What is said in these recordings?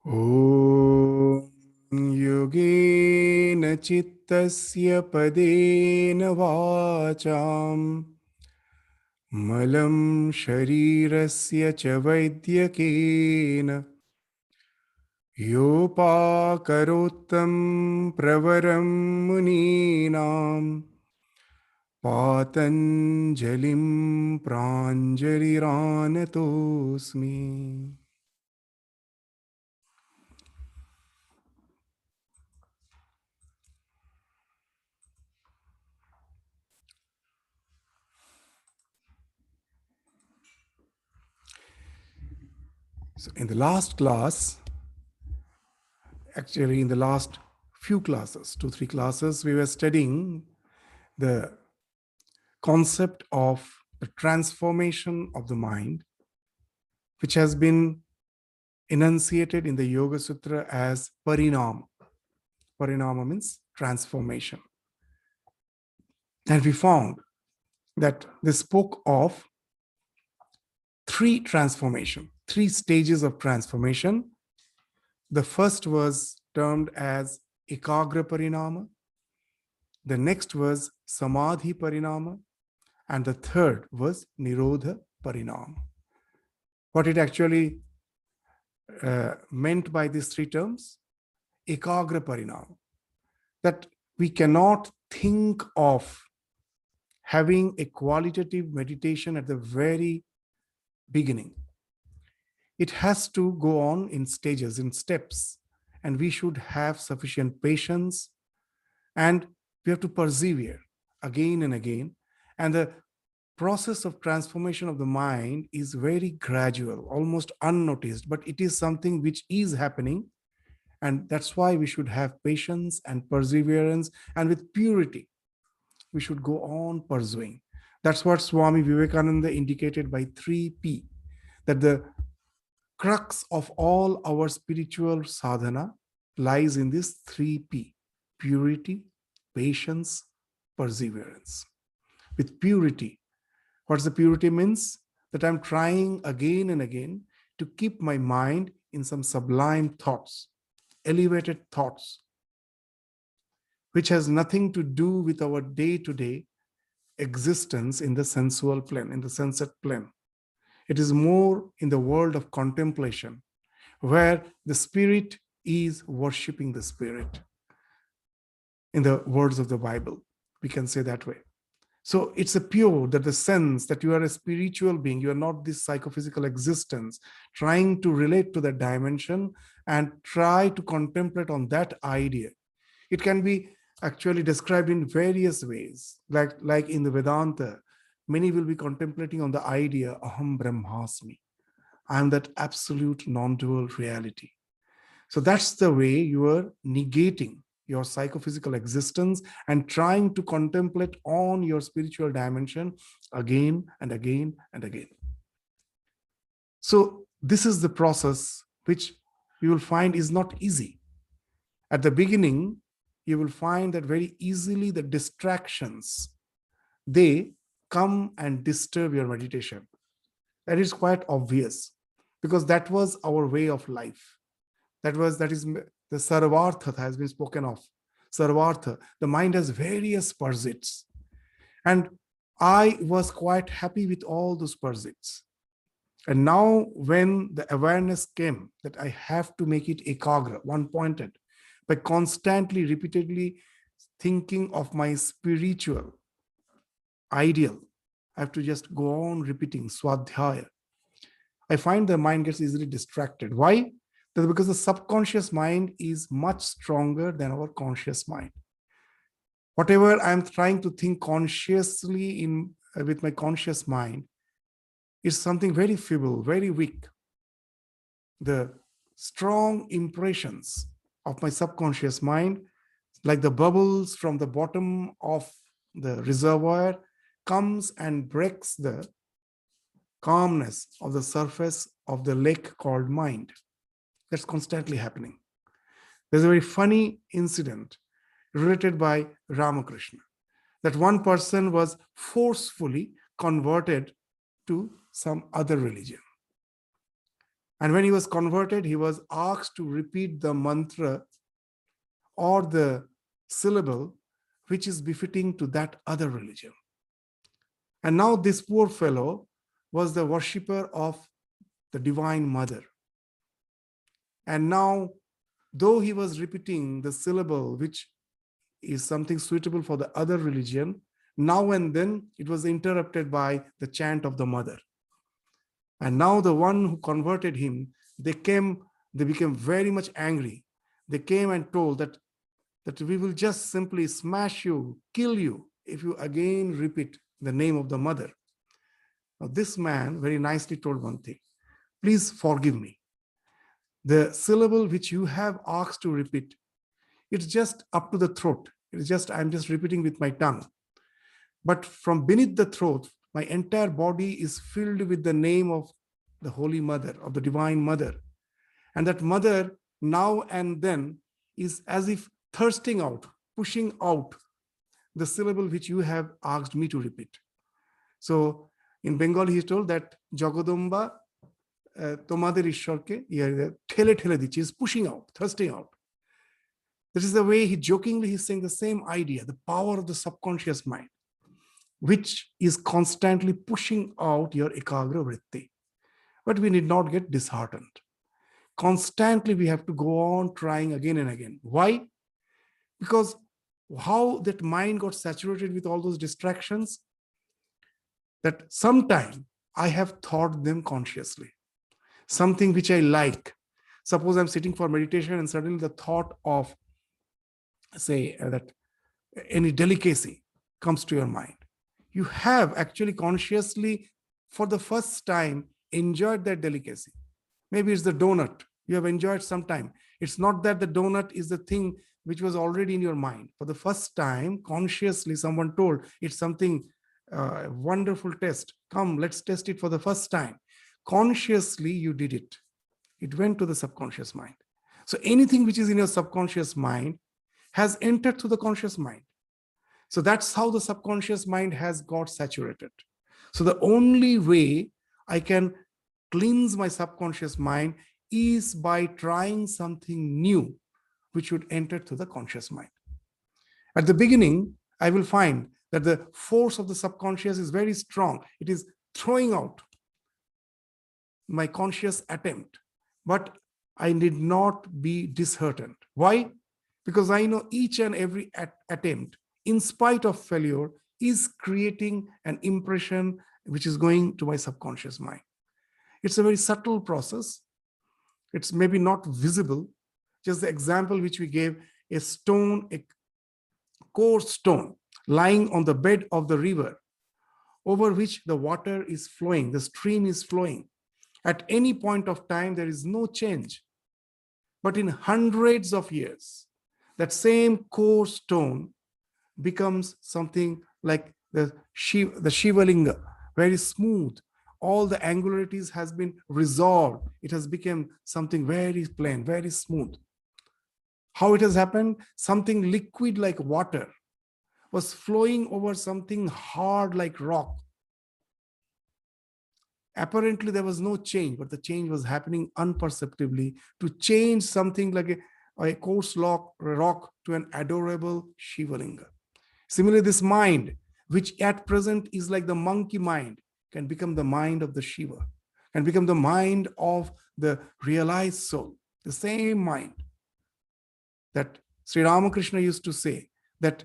Om Yogena Chittasya Padena Vacham Malam Sharirasya Cha Vaidyakena Yopakarottam Pravaram Muninam Patanjalim Pranjaliranatosmi. So in the last class, actually in the last few classes, 2, 3 classes, we were studying the concept of the transformation of the mind, which has been enunciated in the Yoga Sutra as parinama. Parinama means transformation. And we found that they spoke of 3 transformation, 3 stages of transformation. The first was termed as ekagra parinama. The next was samadhi parinama. And the third was nirodha parinama. What it actually meant by these 3 terms, ekagra parinama, that we cannot think of having a qualitative meditation at the very beginning. It has to go on in stages, in steps, and we should have sufficient patience, and we have to persevere again and again. And the process of transformation of the mind is very gradual, almost unnoticed, but it is something which is happening. And that's why we should have patience and perseverance, and with purity, we should go on pursuing. That's what Swami Vivekananda indicated by 3P, that the crux of all our spiritual sadhana lies in this 3P: purity, patience, perseverance. With purity, what's the purity means? That I'm trying again and again to keep my mind in some sublime thoughts, elevated thoughts, which has nothing to do with our day-to-day existence in the sensual plane, in the sensate plane. It is more in the world of contemplation, where the spirit is worshipping the spirit. In the words of the Bible, we can say that way. So it's a pure, that the sense that you are a spiritual being, you are not this psychophysical existence, trying to relate to that dimension and try to contemplate on that idea. It can be actually described in various ways, like in the Vedanta, many will be contemplating on the idea, aham brahmasmi, I am that absolute non-dual reality. So that's the way you are negating your psychophysical existence and trying to contemplate on your spiritual dimension again and again and again. So this is the process which you will find is not easy. At the beginning, you will find that very easily the distractions, they come and disturb your meditation. That is quite obvious, because that was our way of life. That is the sarvartha has been spoken of. Sarvartha, the mind has various pursuits. And I was quite happy with all those pursuits. And now when the awareness came that I have to make it ekagra, one-pointed, by constantly, repeatedly thinking of my spiritual ideal, I have to just go on repeating swadhyaya. I find the mind gets easily distracted. Why? That's because the subconscious mind is much stronger than our conscious mind. Whatever I'm trying to think consciously with my conscious mind is something very feeble, very weak. The strong impressions of my subconscious mind, like the bubbles from the bottom of the reservoir, comes and breaks the calmness of the surface of the lake called mind. That's constantly happening. There's a very funny incident related by Ramakrishna, that one person was forcefully converted to some other religion. And when he was converted, he was asked to repeat the mantra or the syllable which is befitting to that other religion. And now this poor fellow was the worshipper of the Divine Mother. And now, though he was repeating the syllable which is something suitable for the other religion, now and then it was interrupted by the chant of the mother. And now the one who converted him, they became very much angry. They came and told that we will just simply smash you, kill you, if you again repeat the name of the mother. Now this man very nicely told one thing: please forgive me. The syllable which you have asked to repeat, it's just up to the throat. I'm just repeating with my tongue. But from beneath the throat, my entire body is filled with the name of the Holy Mother, of the Divine Mother. And that mother now and then is as if thirsting out, pushing out the syllable which you have asked me to repeat. So in Bengali, he told that Jagodamba tomader ishwarke thele thele diche, is pushing out, thirsting out. This is the way he's saying the same idea, the power of the subconscious mind, which is constantly pushing out your ekagra vritti. But we need not get disheartened. Constantly we have to go on trying again and again. Why? Because how that mind got saturated with all those distractions, that sometime I have thought them consciously. Something which I like. Suppose I'm sitting for meditation and suddenly the thought of, say, that any delicacy comes to your mind. You have actually consciously, for the first time, enjoyed that delicacy. Maybe it's the donut you have enjoyed sometime. It's not that the donut is the thing which was already in your mind. For the first time, consciously, someone told it's something wonderful test. Come, let's test it for the first time. Consciously, you did it. It went to the subconscious mind. So anything which is in your subconscious mind has entered through the conscious mind. So that's how the subconscious mind has got saturated. So the only way I can cleanse my subconscious mind is by trying something new, which would enter through the conscious mind. At the beginning, I will find that the force of the subconscious is very strong. It is throwing out my conscious attempt, but I need not be disheartened. Why? Because I know each and every attempt, in spite of failure, is creating an impression which is going to my subconscious mind. It's a very subtle process. It's maybe not visible. Just the example which we gave, a stone, a coarse stone lying on the bed of the river over which the water is flowing, the stream is flowing. At any point of time, there is no change. But in hundreds of years, that same coarse stone becomes something like the Shivalinga, very smooth. All the angularities has been resolved. It has become something very plain, very smooth. How it has happened? Something liquid like water was flowing over something hard like rock. Apparently, there was no change, but the change was happening imperceptibly to change something like a coarse rock to an adorable Shivalinga. Similarly, this mind, which at present is like the monkey mind, can become the mind of the Shiva, can become the mind of the realized soul, the same mind that Sri Ramakrishna used to say, that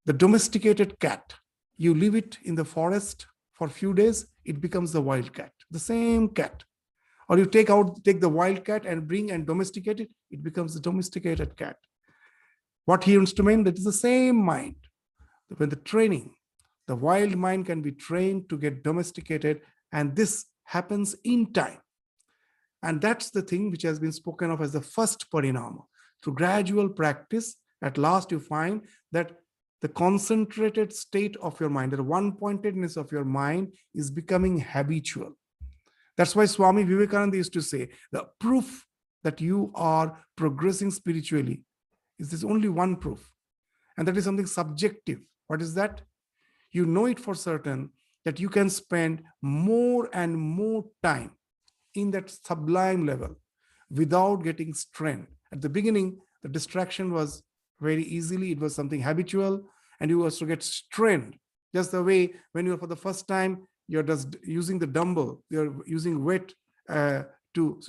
the domesticated cat, you leave it in the forest for a few days, it becomes the wild cat, the same cat. Or you take the wild cat and bring and domesticate it, it becomes the domesticated cat. What he wants to mean, that is the same mind. When the training, the wild mind can be trained to get domesticated, and this happens in time. And that's the thing which has been spoken of as the first parinama. Through gradual practice, at last you find that the concentrated state of your mind, the one-pointedness of your mind is becoming habitual. That's why Swami Vivekananda used to say, the proof that you are progressing spiritually is this only one proof. And that is something subjective. What is that? You know it for certain that you can spend more and more time in that sublime level without getting strained. At the beginning, the distraction was very easily, it was something habitual, and you also get strained. Just the way when you're for the first time, you're just using the dumbbell, you're using weight to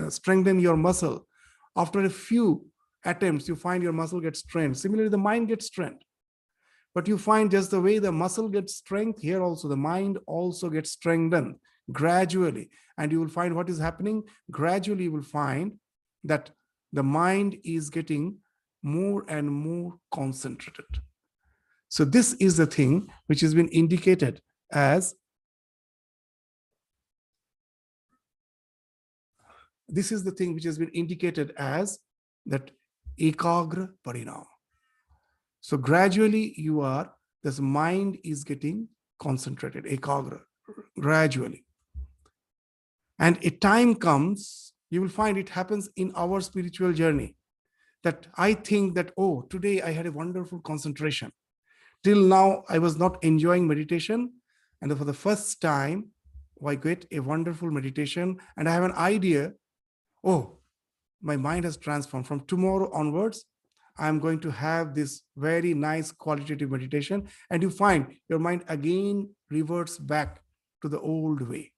strengthen your muscle. After a few attempts, you find your muscle gets strained. Similarly, the mind gets strained. But you find just the way the muscle gets strength, here also the mind also gets strengthened gradually. And you will find what is happening. Gradually, you will find that the mind is getting more and more concentrated. So this is the thing which has been indicated as that ekagra parinam. So gradually this mind is getting concentrated, ekagra, gradually. And a time comes, you will find it happens in our spiritual journey, that I think that, oh, today I had a wonderful concentration. Till now, I was not enjoying meditation. And for the first time, I get a wonderful meditation and I have an idea, oh, my mind has transformed. From tomorrow onwards, I'm going to have this very nice qualitative meditation. And you find your mind again reverts back to the old way.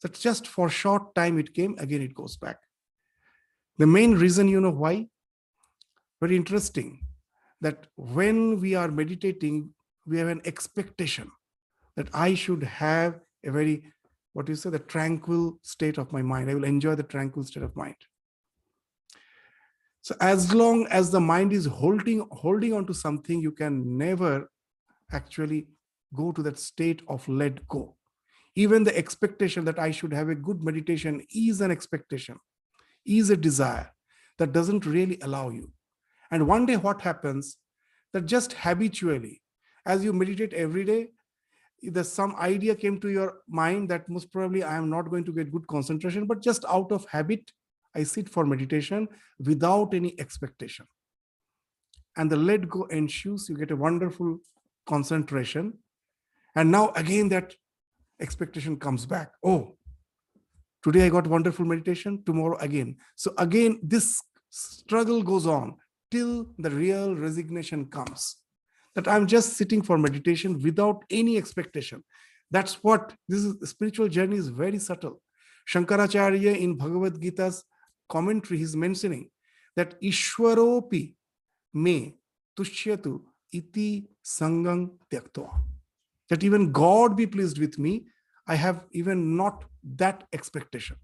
That just for a short time it came, again it goes back. The main reason, you know why? Very interesting, that when we are meditating, we have an expectation that I should have a very, the tranquil state of my mind. I will enjoy the tranquil state of mind. So as long as the mind is holding on to something, you can never actually go to that state of let go. Even the expectation that I should have a good meditation is an expectation, is a desire that doesn't really allow you. And one day what happens, that just habitually, as you meditate every day, there's some idea came to your mind that most probably I am not going to get good concentration, but just out of habit, I sit for meditation without any expectation. And the let go ensues, you get a wonderful concentration. And now again that expectation comes back. Oh, today I got wonderful meditation, tomorrow again. So again, this struggle goes on till the real resignation comes. That I'm just sitting for meditation without any expectation. That's what this is. The spiritual journey is very subtle. Shankaracharya in Bhagavad Gita's commentary, he's mentioning that Ishwaropi me tushyatu iti sangam tyaktva. That even God be pleased with me, I have even not that expectation.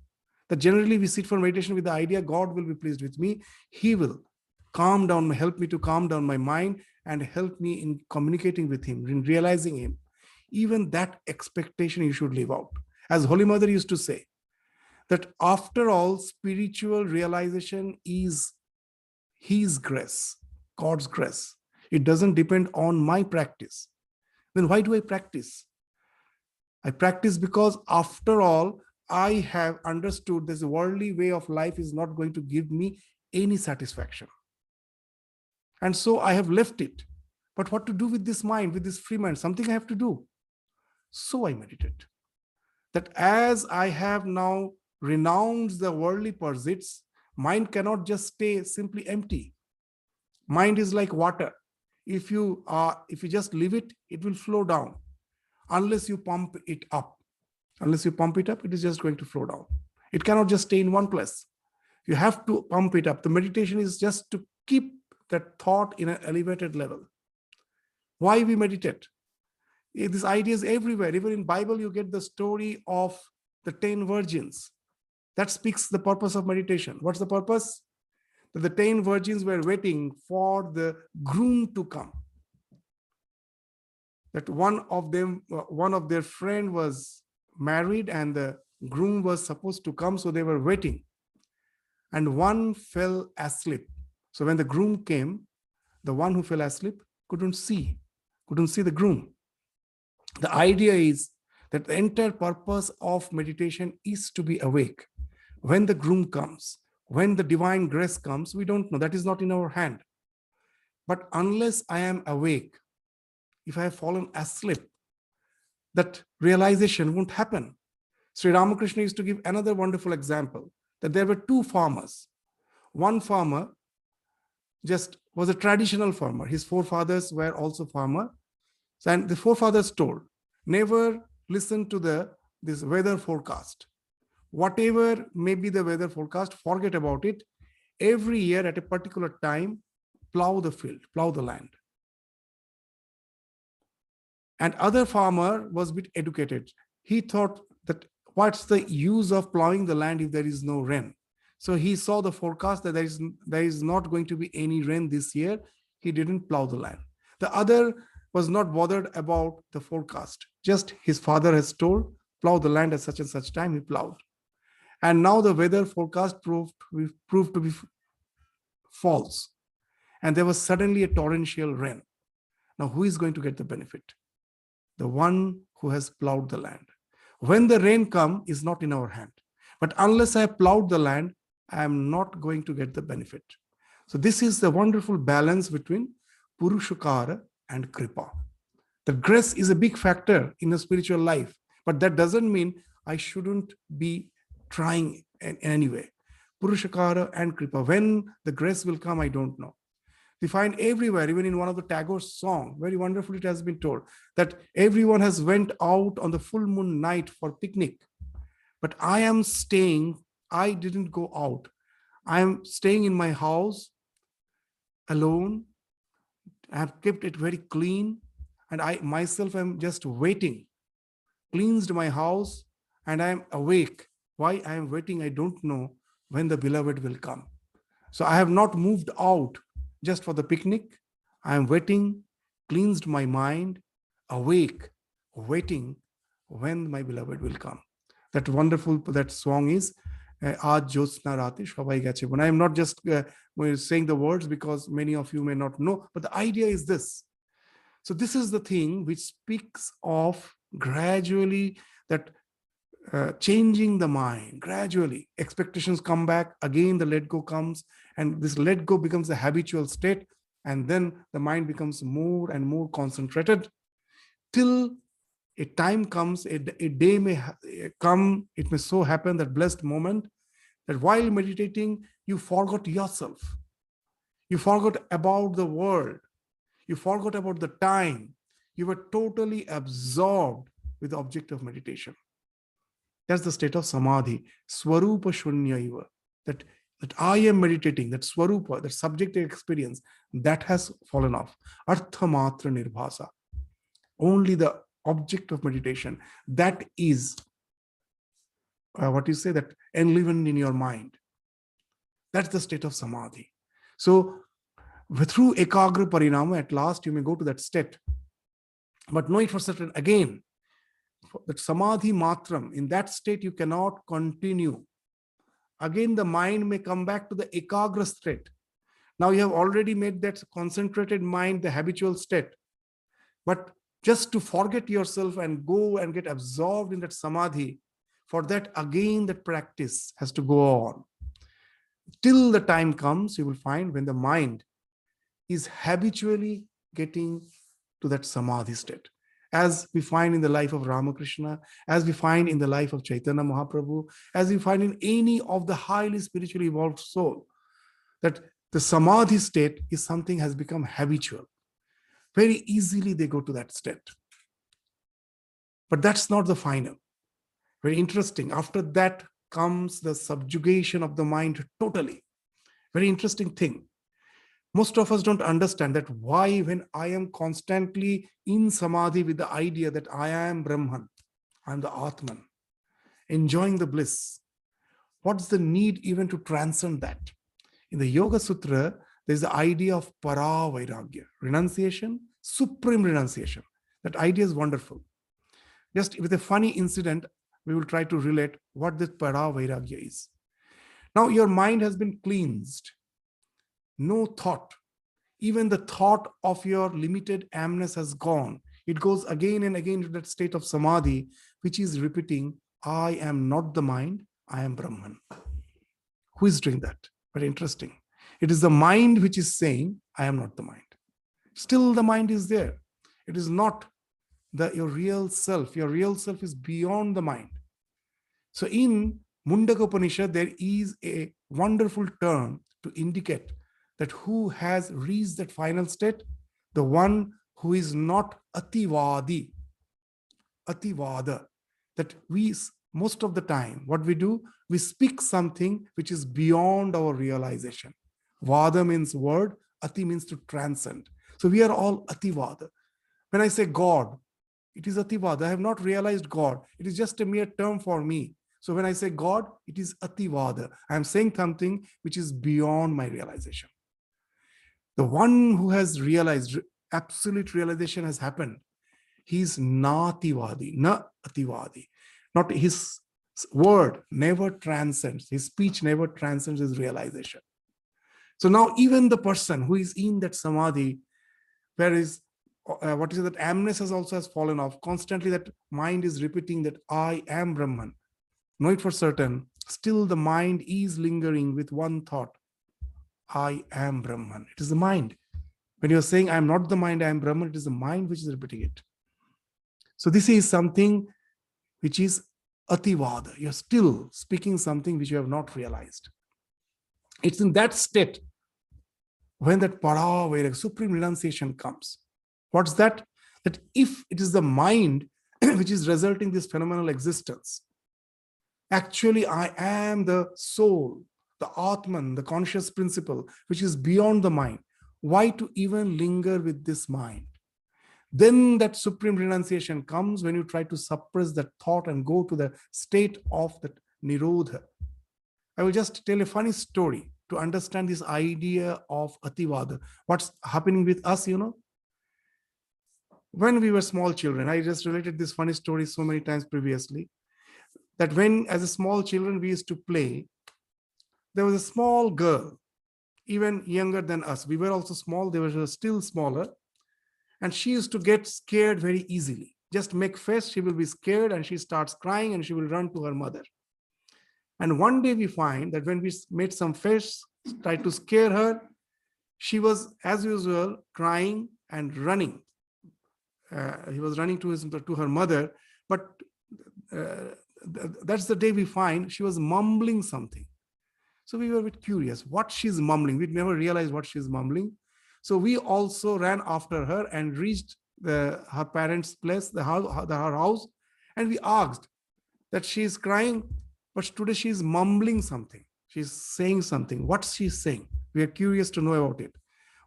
That generally we sit for meditation with the idea God will be pleased with me. He will help me to calm down my mind and help me in communicating with him, in realizing him. Even that expectation you should live out. As Holy Mother used to say, that after all, spiritual realization is His grace, God's grace. It doesn't depend on my practice. Then why do I practice? I practice because after all, I have understood this worldly way of life is not going to give me any satisfaction. And so I have left it. But what to do with this mind, with this free mind? Something I have to do. So I meditate. That as I have now renounced the worldly pursuits, mind cannot just stay simply empty. Mind is like water. If you just leave it, it will flow down. Unless you pump it up. Unless you pump it up, it is just going to flow down. It cannot just stay in one place. You have to pump it up. The meditation is just to keep that thought in an elevated level. Why we meditate? This idea is everywhere. Even in Bible, you get the story of the 10 virgins. That speaks the purpose of meditation. What's the purpose? That the 10 virgins were waiting for the groom to come. That one of their friend was married and the groom was supposed to come, so they were waiting. And one fell asleep. So when the groom came, the one who fell asleep couldn't see the groom. The idea is that the entire purpose of meditation is to be awake. When the groom comes, when the divine grace comes, we don't know. That is not in our hand. But unless I am awake, if I have fallen asleep, that realization won't happen. Sri Ramakrishna used to give another wonderful example, that there were two farmers. One farmer just was a traditional farmer. His forefathers were also farmer. And the forefathers told, never listen to this weather forecast. Whatever may be the weather forecast, forget about it. Every year at a particular time, plow the field, plow the land. And other farmer was a bit educated. He thought that what's the use of plowing the land if there is no rain? So he saw the forecast that there is not going to be any rain this year. He didn't plow the land. The other was not bothered about the forecast. Just his father has told, plow the land at such and such time, he plowed. And now the weather forecast proved to be false. And there was suddenly a torrential rain. Now, who is going to get the benefit? The one who has plowed the land. When the rain comes is not in our hand. But unless I have plowed the land, I am not going to get the benefit. So this is the wonderful balance between Purushakara and Kripa. The grace is a big factor in the spiritual life, but that doesn't mean I shouldn't be trying in any way. Purushakara and Kripa. When the grace will come, I don't know. We find everywhere, even in one of the Tagore's song, very wonderful it has been told, that everyone has went out on the full moon night for picnic. But I am staying, I didn't go out. I am staying in my house alone. I have kept it very clean. And I myself am just waiting, cleansed my house, and I am awake. Why I am waiting, I don't know when the beloved will come. So I have not moved out just for the picnic. I am waiting, cleansed my mind, awake, waiting when my beloved will come. That wonderful, that song is Aaj Jyotsna Rate Shobai Geche. When I am not just saying the words because many of you may not know, but the idea is this. So this is the thing which speaks of gradually that changing the mind, gradually. Expectations come back, again the let go comes, and this let go becomes a habitual state, and then the mind becomes more and more concentrated till a time comes, a day may come, it may so happen, that blessed moment, that while meditating, you forgot yourself. You forgot about the world. You forgot about the time. You were totally absorbed with the object of meditation. That's the state of samadhi, swarupa shunyaiva, that I am meditating, that swarupa, that subjective experience, that has fallen off. Artha matra nirbhasa, only the object of meditation, that is that enlivened in your mind. That's the state of samadhi. So through ekagra parinama, at last you may go to that state, but know it for certain again, that samadhi matram, in that state you cannot continue. Again the mind may come back to the ekagra state. Now you have already made that concentrated mind the habitual state, but just to forget yourself and go and get absorbed in that samadhi, for that again that practice has to go on till the time comes, you will find, when the mind is habitually getting to that samadhi state. As we find in the life of Ramakrishna, as we find in the life of Chaitanya Mahaprabhu, as we find in any of the highly spiritually evolved soul, that the samadhi state is something has become habitual. Very easily they go to that state. But that's not the final. Very interesting. After that comes the subjugation of the mind totally. Very interesting thing. Most of us don't understand that why, when I am constantly in samadhi with the idea that I am Brahman, I am the Atman, enjoying the bliss, what's the need even to transcend that? In the Yoga Sutra, there's the idea of para vairagya, renunciation, supreme renunciation. That idea is wonderful. Just with a funny incident, we will try to relate what this para vairagya is. Now your mind has been cleansed. No thought, even the thought of your limited amness has gone. It goes again and again to that state of samadhi, which is repeating, I am not the mind, I am Brahman. Who is doing that? Very interesting. It is the mind which is saying, I am not the mind. Still the mind is there. It is not your real self. Your real self is beyond the mind. So in Mundaka Upanishad, there is a wonderful term to indicate that who has reached that final state, the one who is not ativadi, ativada, that we, most of the time, what we do, we speak something which is beyond our realization. Vada means word, ati means to transcend. So we are all ativada. When I say God, it is ativada. I have not realized God. It is just a mere term for me. So when I say God, it is ativada. I am saying something which is beyond my realization. The one who has realized, absolute realization has happened. He is nativadi, na ativadi. Not his word never transcends, his speech never transcends his realization. So now even the person who is in that samadhi, where is what is it, that amnesis also has fallen off. Constantly that mind is repeating that I am Brahman. Know it for certain. Still the mind is lingering with one thought. I am Brahman. It is the mind. When you are saying I am not the mind, I am Brahman, it is the mind which is repeating it. So this is something which is ativada. You're still speaking something which you have not realized. It's in that state when that paravera, supreme renunciation comes. What's that? That if it is the mind which is resulting this phenomenal existence, actually I am the soul, the Atman, the conscious principle, which is beyond the mind. Why to even linger with this mind? Then that supreme renunciation comes when you try to suppress that thought and go to the state of that nirodha. I will just tell a funny story to understand this idea of ativada. What's happening with us, When we were small children, I just related this funny story so many times previously, that when as a small children we used to play, there was a small girl, even younger than us. We were also small, they were still smaller. And she used to get scared very easily. Just make face, she will be scared and she starts crying and she will run to her mother. And one day we find that when we made some face, tried to scare her, she was, as usual, crying and running. He was running to her mother, but that's the day we find she was mumbling something. So we were a bit curious what she's mumbling. We'd never realized what she's mumbling. So we also ran after her and reached her parents' place, her house, and we asked that she's crying, but today she's mumbling something. She's saying something. What's she saying? We are curious to know about it.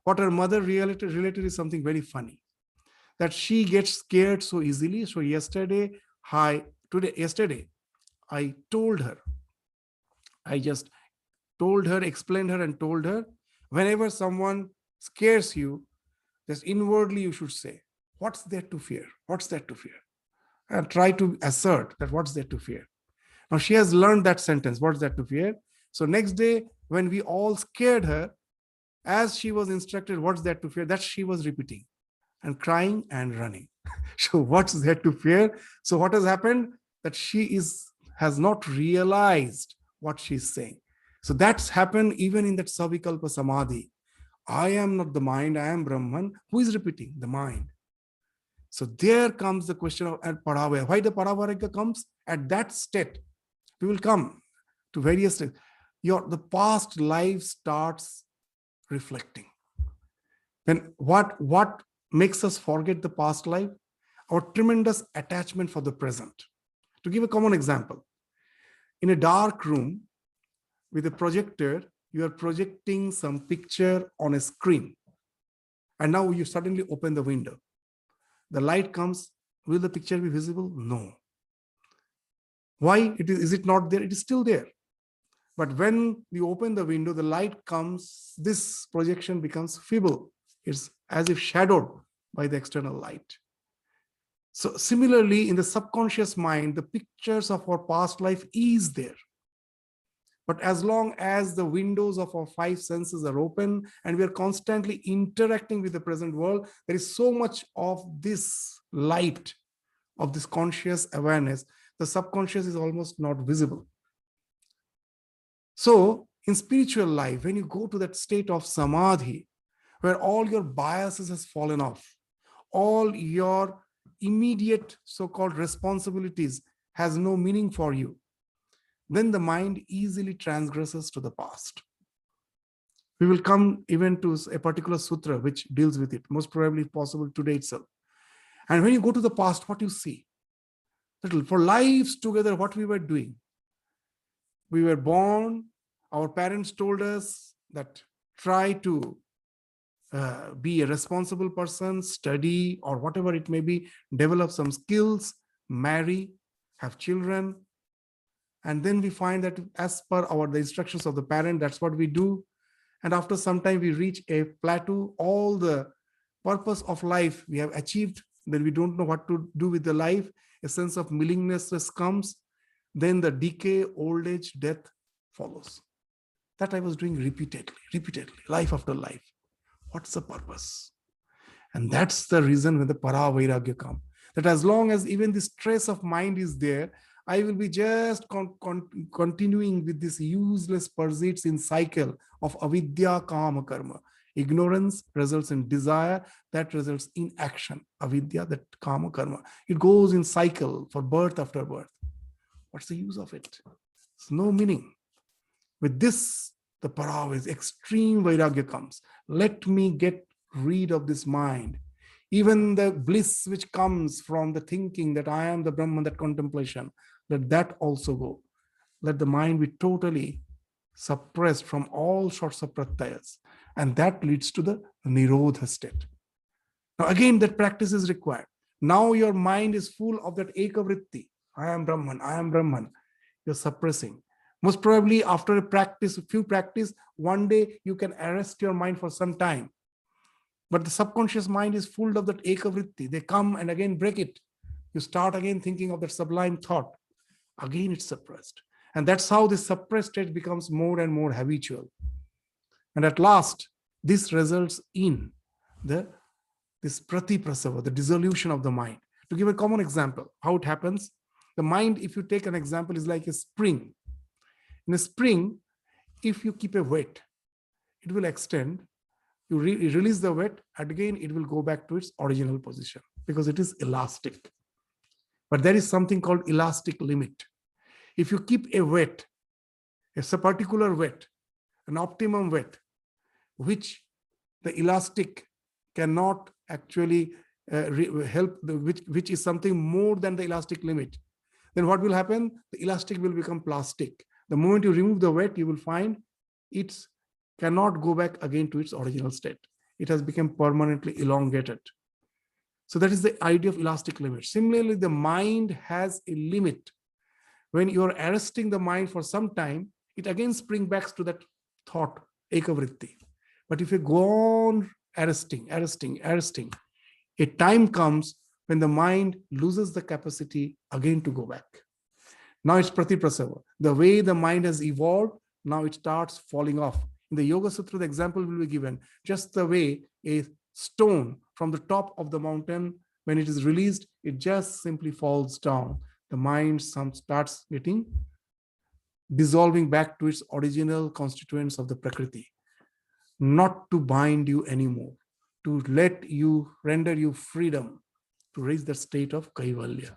What her mother related is something very funny, that she gets scared so easily. So yesterday, I told her, I just told her, explained her and told her, whenever someone scares you, just inwardly you should say, what's there to fear? What's there to fear? And try to assert that what's there to fear. Now she has learned that sentence, what's there to fear? So next day, when we all scared her, as she was instructed, what's there to fear? That she was repeating and crying and running. So what's there to fear? So what has happened? That she has not realized what she's saying. So that's happened even in that Savikalpa Samadhi. I am not the mind, I am Brahman. Who is repeating? The mind. So there comes the question of paravara. Why the paravarika comes? At that state, we will come to various states. The past life starts reflecting. Then what makes us forget the past life? Our tremendous attachment for the present. To give a common example, in a dark room with a projector, you are projecting some picture on a screen. And now you suddenly open the window. The light comes. Will the picture be visible? No. Why? Is it not there? It is still there. But when you open the window, the light comes, this projection becomes feeble. It's as if shadowed by the external light. So similarly, in the subconscious mind, the pictures of our past life is there. But as long as the windows of our five senses are open and we are constantly interacting with the present world, there is so much of this light, of this conscious awareness, the subconscious is almost not visible. So in spiritual life, when you go to that state of samadhi, where all your biases has fallen off, all your immediate so-called responsibilities has no meaning for you, then the mind easily transgresses to the past. We will come even to a particular sutra which deals with it, most probably possible today itself. And when you go to the past, what you see? That for lives together, what we were doing. We were born, our parents told us that try to be a responsible person, study, or whatever it may be, develop some skills, marry, have children. And then we find that as per the instructions of the parent, that's what we do. And after some time, we reach a plateau. All the purpose of life we have achieved. Then we don't know what to do with the life. A sense of meaninglessness comes. Then the decay, old age, death follows. That I was doing repeatedly, life after life. What's the purpose? And that's the reason when the para vairagya comes. That as long as even the stress of mind is there, I will be just continuing with this useless pursuits in cycle of avidya, kama, karma. Ignorance results in desire, that results in action. Avidya, that kama, karma. It goes in cycle for birth after birth. What's the use of it? It's no meaning. With this, the para is extreme vairagya comes. Let me get rid of this mind. Even the bliss which comes from the thinking that I am the Brahman, that contemplation, let that also go. Let the mind be totally suppressed from all sorts of pratyayas. And that leads to the nirodha state. Now again, that practice is required. Now your mind is full of that ekavritti. I am Brahman, I am Brahman. You're suppressing. Most probably after a few practice, one day you can arrest your mind for some time. But the subconscious mind is full of that ekavritti. They come and again break it. You start again thinking of that sublime thought. Again it's suppressed. And that's how this suppressed state becomes more and more habitual. And at last, this results in this pratiprasava, the dissolution of the mind. To give a common example, how it happens, the mind, if you take an example, is like a spring. In a spring, if you keep a weight, it will extend. You release the weight, and again, it will go back to its original position because it is elastic. But there is something called elastic limit. If you keep a weight, it's a particular weight, an optimum weight, which the elastic cannot actually help, which is something more than the elastic limit, then what will happen? The elastic will become plastic. The moment you remove the weight, you will find it cannot go back again to its original state. It has become permanently elongated. So that is the idea of elastic limit. Similarly, the mind has a limit. When you are arresting the mind for some time, it again springs back to that thought, ekavritti. But if you go on arresting, a time comes when the mind loses the capacity again to go back. Now it's pratiprasava. The way the mind has evolved, now it starts falling off. In the Yoga Sutra, the example will be given. Just the way a stone from the top of the mountain, when it is released, it just simply falls down. The mind starts getting dissolving back to its original constituents of the Prakriti. Not to bind you anymore, to let you, render you freedom to reach the state of Kaivalya.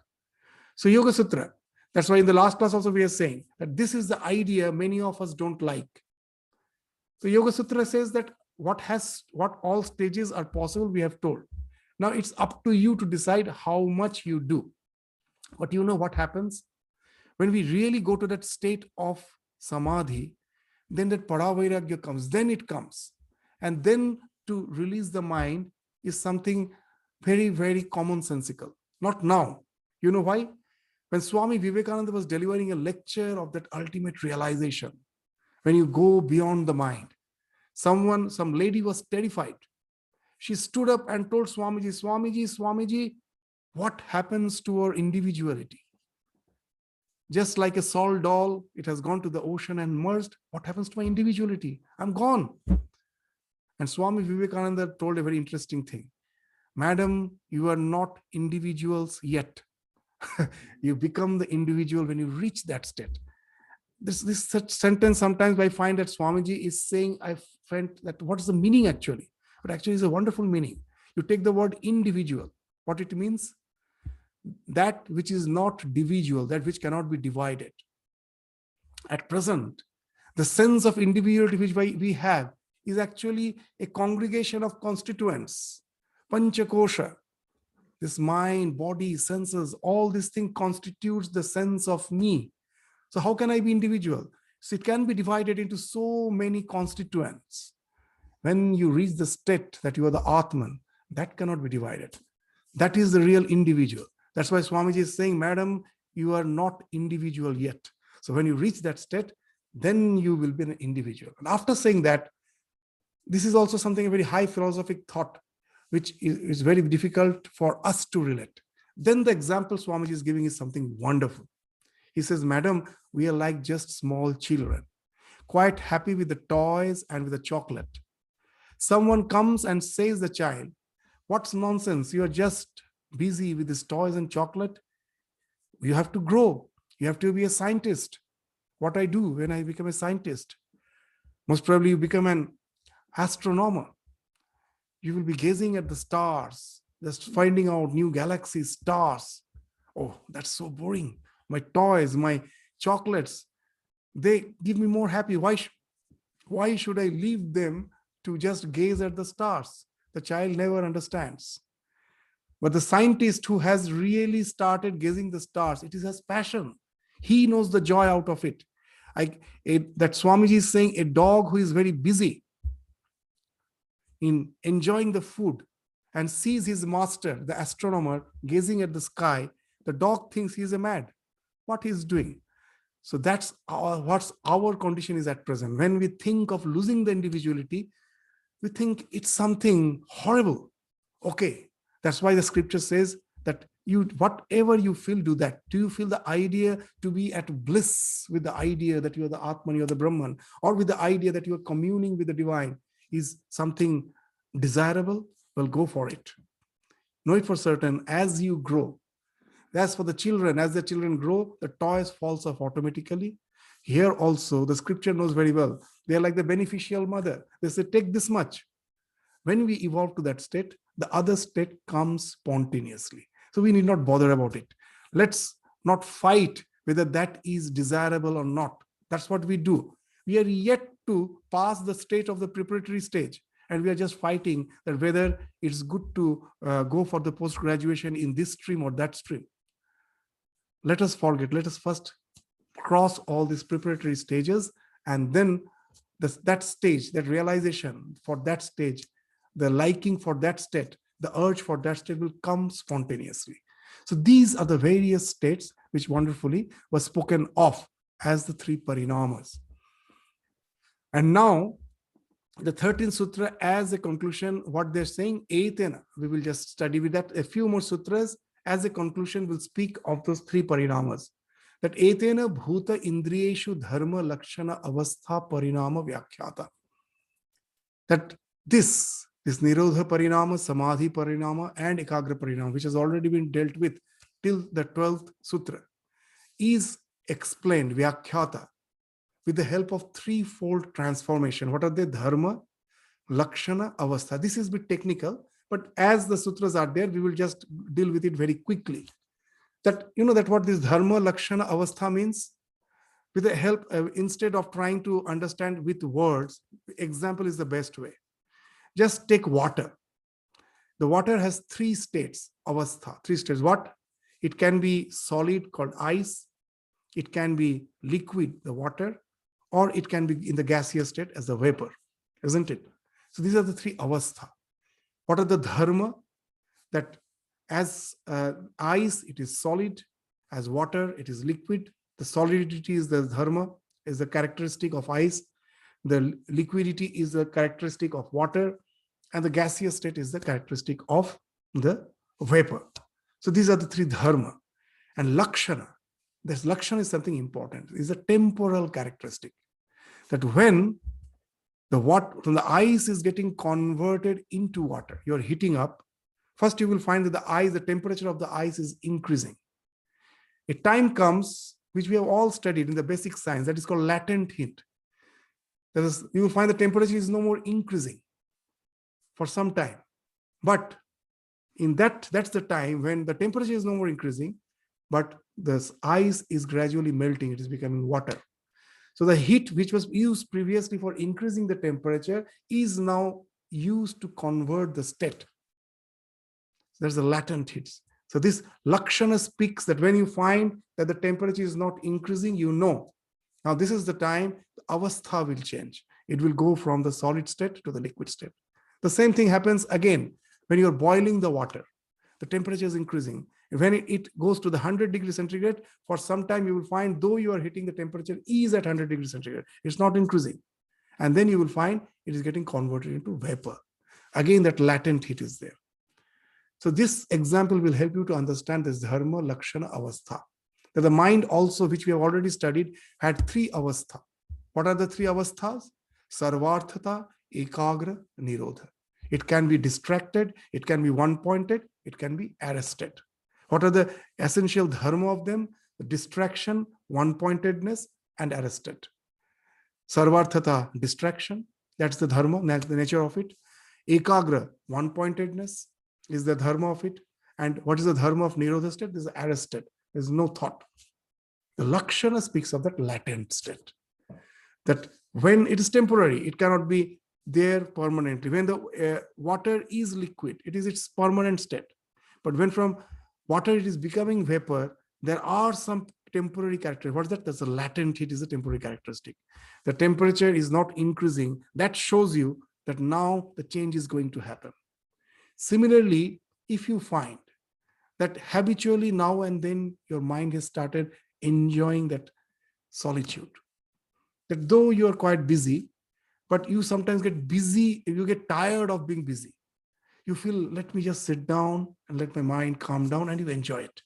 So Yoga Sutra, that's why in the last class also we are saying that this is the idea many of us don't like. So Yoga Sutra says that what all stages are possible, we have told. Now it's up to you to decide how much you do. But you know what happens? When we really go to that state of samadhi, then that paravairagya comes, then it comes. And then to release the mind is something very, very commonsensical. Not now. You know why? When Swami Vivekananda was delivering a lecture of that ultimate realization, when you go beyond the mind, some lady was terrified. She stood up and told Swamiji, what happens to our individuality? Just like a salt doll, it has gone to the ocean and merged. What happens to my individuality? I'm gone. And Swami Vivekananda told a very interesting thing. Madam, you are not individuals yet. You become the individual when you reach that state. This such sentence, sometimes I find that Swamiji is saying, I find that what is the meaning actually? But actually it's a wonderful meaning. You take the word individual. What it means? That which is not divisible, that which cannot be divided. At present, the sense of individuality which we have is actually a congregation of constituents. Panchakosha, this mind, body, senses, all these things constitutes the sense of me. So how can I be individual? So it can be divided into so many constituents. When you reach the state that you are the Atman, that cannot be divided. That is the real individual. That's why Swamiji is saying, madam, you are not individual yet. So when you reach that state, then you will be an individual. And after saying that, this is also something, a very high philosophic thought, which is very difficult for us to relate. Then the example Swamiji is giving is something wonderful. He says, madam, we are like just small children, quite happy with the toys and with the chocolate. Someone comes and says the child, what's nonsense? You are just busy with these toys and chocolate. You have to grow. You have to be a scientist. What I do when I become a scientist? Most probably you become an astronomer. You will be gazing at the stars, just finding out new galaxies, stars. Oh, that's so boring. My toys, my chocolates, they give me more happy. Why should I leave them to just gaze at the stars? The child never understands. But the scientist who has really started gazing the stars, it is his passion. He knows the joy out of it. That Swamiji is saying, a dog who is very busy in enjoying the food and sees his master, the astronomer, gazing at the sky, the dog thinks he is mad. What he is doing? So that's what our condition is at present. When we think of losing the individuality, we think it's something horrible. Okay, that's why the scripture says that whatever you feel, do that. Do you feel the idea to be at bliss with the idea that you are the Atman, you are the Brahman, or with the idea that you are communing with the divine is something desirable? Well, go for it. Know it for certain as you grow. As for the children, as the children grow, the toys falls off automatically. Here also, the scripture knows very well. They are like the beneficial mother. They say, take this much. When we evolve to that state, the other state comes spontaneously. So we need not bother about it. Let's not fight whether that is desirable or not. That's what we do. We are yet to pass the state of the preparatory stage. And we are just fighting that whether it's good to go for the post-graduation in this stream or that stream. Let us forget. Let us first cross all these preparatory stages, and then that stage, that realization for that stage, the liking for that state, the urge for that state will come spontaneously. So these are the various states which wonderfully were spoken of as the three parinamas. And now the 13th sutra as a conclusion, what they're saying, etena, we will just study with that. A few more sutras as a conclusion will speak of those three parinamas. That etena bhuta indriyeshu dharma lakshana avastha parinama vyakhyata. That this nirodha parinama, samadhi parinama, and ekagra parinama, which has already been dealt with till the 12th sutra, is explained, vyakhyata, with the help of threefold transformation. What are they? Dharma, lakshana, avastha. This is a bit technical, but as the sutras are there, we will just deal with it very quickly. That that what this dharma, lakshana, avastha means. With the help, instead of trying to understand with words, example is the best way. Just take water. The water has three states, avastha, three states. What? It can be solid called ice. It can be liquid, the water, or it can be in the gaseous state as the vapor, isn't it? So these are the three avastha. What are the dharma? That as ice, it is solid. As water, it is liquid. The solidity is the dharma, is the characteristic of ice. The liquidity is the characteristic of water. And the gaseous state is the characteristic of the vapor. So these are the three dharma. And lakshana, this lakshana is something important. It's a temporal characteristic. That when the ice is getting converted into water, you're heating up, first you will find that the temperature of the ice is increasing. A time comes, which we have all studied in the basic science, that is called latent hint. That is, you will find the temperature is no more increasing for some time. But that's the time when the temperature is no more increasing, but the ice is gradually melting, it is becoming water. So the heat which was used previously for increasing the temperature is now used to convert the state. There's a latent heat. So this Lakshana speaks that when you find that the temperature is not increasing, you know, now this is the time the avastha will change. It will go from the solid state to the liquid state. The same thing happens again when you're boiling the water. The temperature is increasing. When it goes to the 100 degrees centigrade, for some time you will find, though you are hitting the temperature is at 100 degrees centigrade, it's not increasing. And then you will find it is getting converted into vapor. Again, that latent heat is there. So this example will help you to understand this dharma, lakshana, avastha. That the mind also, which we have already studied, had three avastha. What are the three avasthas? Sarvarthata, ekagra, nirodha. It can be distracted, it can be one-pointed, it can be arrested. What are the essential dharma of them? The distraction, one-pointedness, and arrested. Sarvarthata, distraction, that's the dharma, that's the nature of it. Ekagra, one-pointedness is the dharma of it. And what is the dharma of nirodha state? This is arrested. There's no thought. The Lakshana speaks of that latent state. That when it is temporary, it cannot be there permanently. When the water is liquid, it is its permanent state. But when from water it is becoming vapor, there are some temporary characteristics. What is that? That's a latent heat, is a temporary characteristic. The temperature is not increasing. That shows you that now the change is going to happen. Similarly, if you find that habitually now and then your mind has started enjoying that solitude, that though you are quite busy, but you sometimes get busy, you get tired of being busy. You feel, let me just sit down and let my mind calm down, and you enjoy it.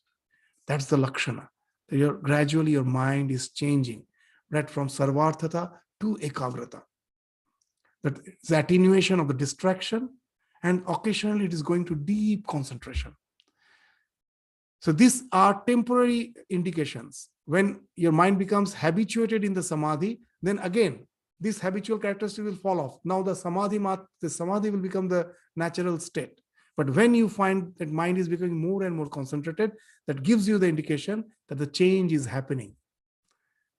That's the Lakshana. Gradually your mind is changing, right, from sarvarthata to ekagrata. That is the attenuation of the distraction, and occasionally it is going to deep concentration. So these are temporary indications. When your mind becomes habituated in the samadhi, then again, this habitual characteristic will fall off. Now the samadhi will become the natural state. But when you find that mind is becoming more and more concentrated, that gives you the indication that the change is happening.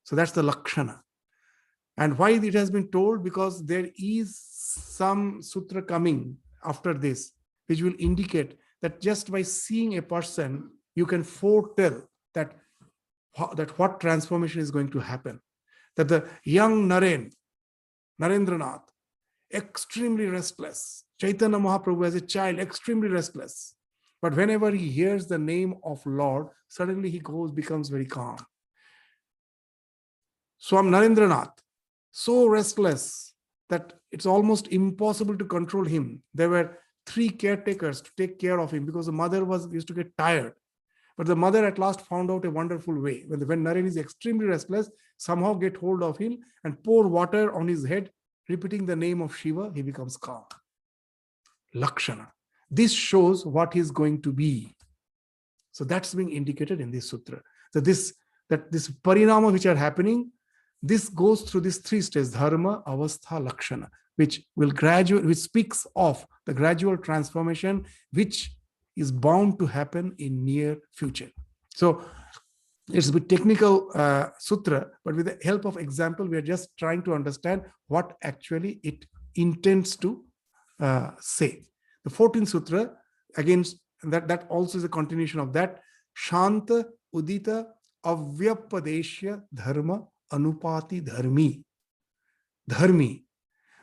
So that's the Lakshana. And why it has been told? Because there is some sutra coming after this, which will indicate that just by seeing a person, you can foretell that what transformation is going to happen. That the young Narendranath, extremely restless. Chaitanya Mahaprabhu as a child, extremely restless. But whenever he hears the name of Lord, suddenly he becomes very calm. Swami Narendranath, so restless that it's almost impossible to control him. There were 3 caretakers to take care of him because the mother used to get tired. But the mother at last found out a wonderful way. When Naren is extremely restless, somehow get hold of him and pour water on his head, repeating the name of Shiva, he becomes calm. Lakshana. This shows what he's going to be. So that's being indicated in this sutra. So this parinama which are happening, this goes through these 3 stages: dharma, avastha, lakshana, which speaks of the gradual transformation which is bound to happen in near future. So it's a bit technical sutra, but with the help of example, we are just trying to understand what actually it intends to say. The 14th sutra, again, that also is a continuation of that. Shanta udita avyapadeshya dharma anupati dharmi. Dharmi.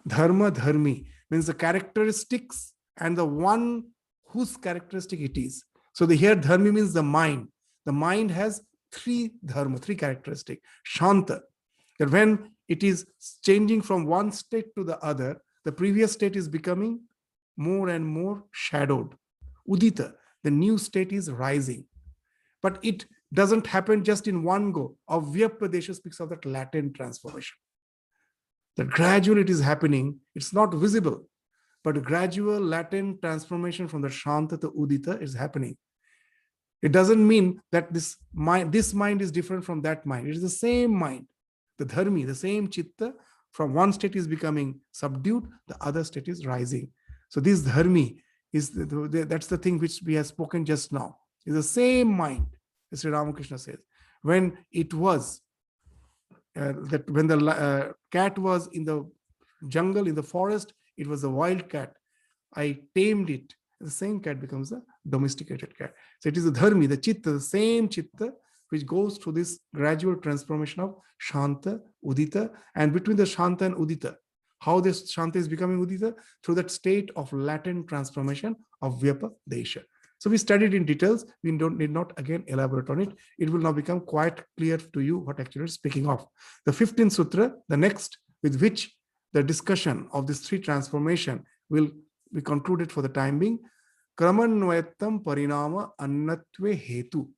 Dharma dharmi means the characteristics and the one whose characteristic it is. So here dharmi means the mind. The mind has 3 dharma, 3 characteristics. Shanta, that when it is changing from one state to the other, the previous state is becoming more and more shadowed. Udita, the new state is rising. But it doesn't happen just in one go. Avyapadesha speaks of that latent transformation. That gradually it is happening. It's not visible, but gradual latent transformation from the Shanta to Udita is happening. It doesn't mean that this mind is different from that mind. It is the same mind. The dharmi, the same chitta, from one state is becoming subdued, the other state is rising. So this dharmi is that's the thing which we have spoken just now. It's the same mind, as Sri Ramakrishna says. When it was that when the cat was in the jungle, in the forest, it was a wild cat. I tamed it. The same cat becomes a domesticated cat. So it is the dharmi, the chitta, the same chitta, which goes through this gradual transformation of Shanta, Udita, and between the Shanta and Udita, how this Shanta is becoming Udita? Through that state of latent transformation of Vyapa Desha. So we studied in details. We need not again elaborate on it. It will now become quite clear to you what actually is speaking of. The 15th Sutra, the next, with which the discussion of this three transformation will be concluded for the time being. Kramanvayattam parinama annatve hetu.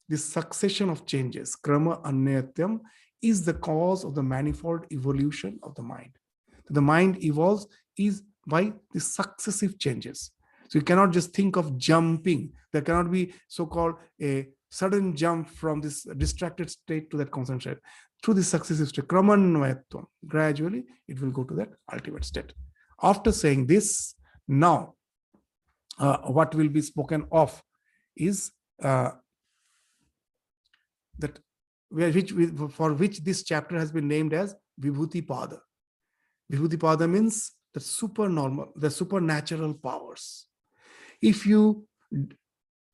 This succession of changes, krama anyatyam, is the cause of the manifold evolution of the mind. The mind evolves is by the successive changes. So you cannot just think of jumping. There cannot be so-called a sudden jump from this distracted state to that concentrated. Through this successive state, kramanvayatvam, gradually it will go to that ultimate state. After saying this, now what will be spoken of is that for which this chapter has been named as Vibhutipada. Vibhutipada means the supernormal, the supernatural powers. If you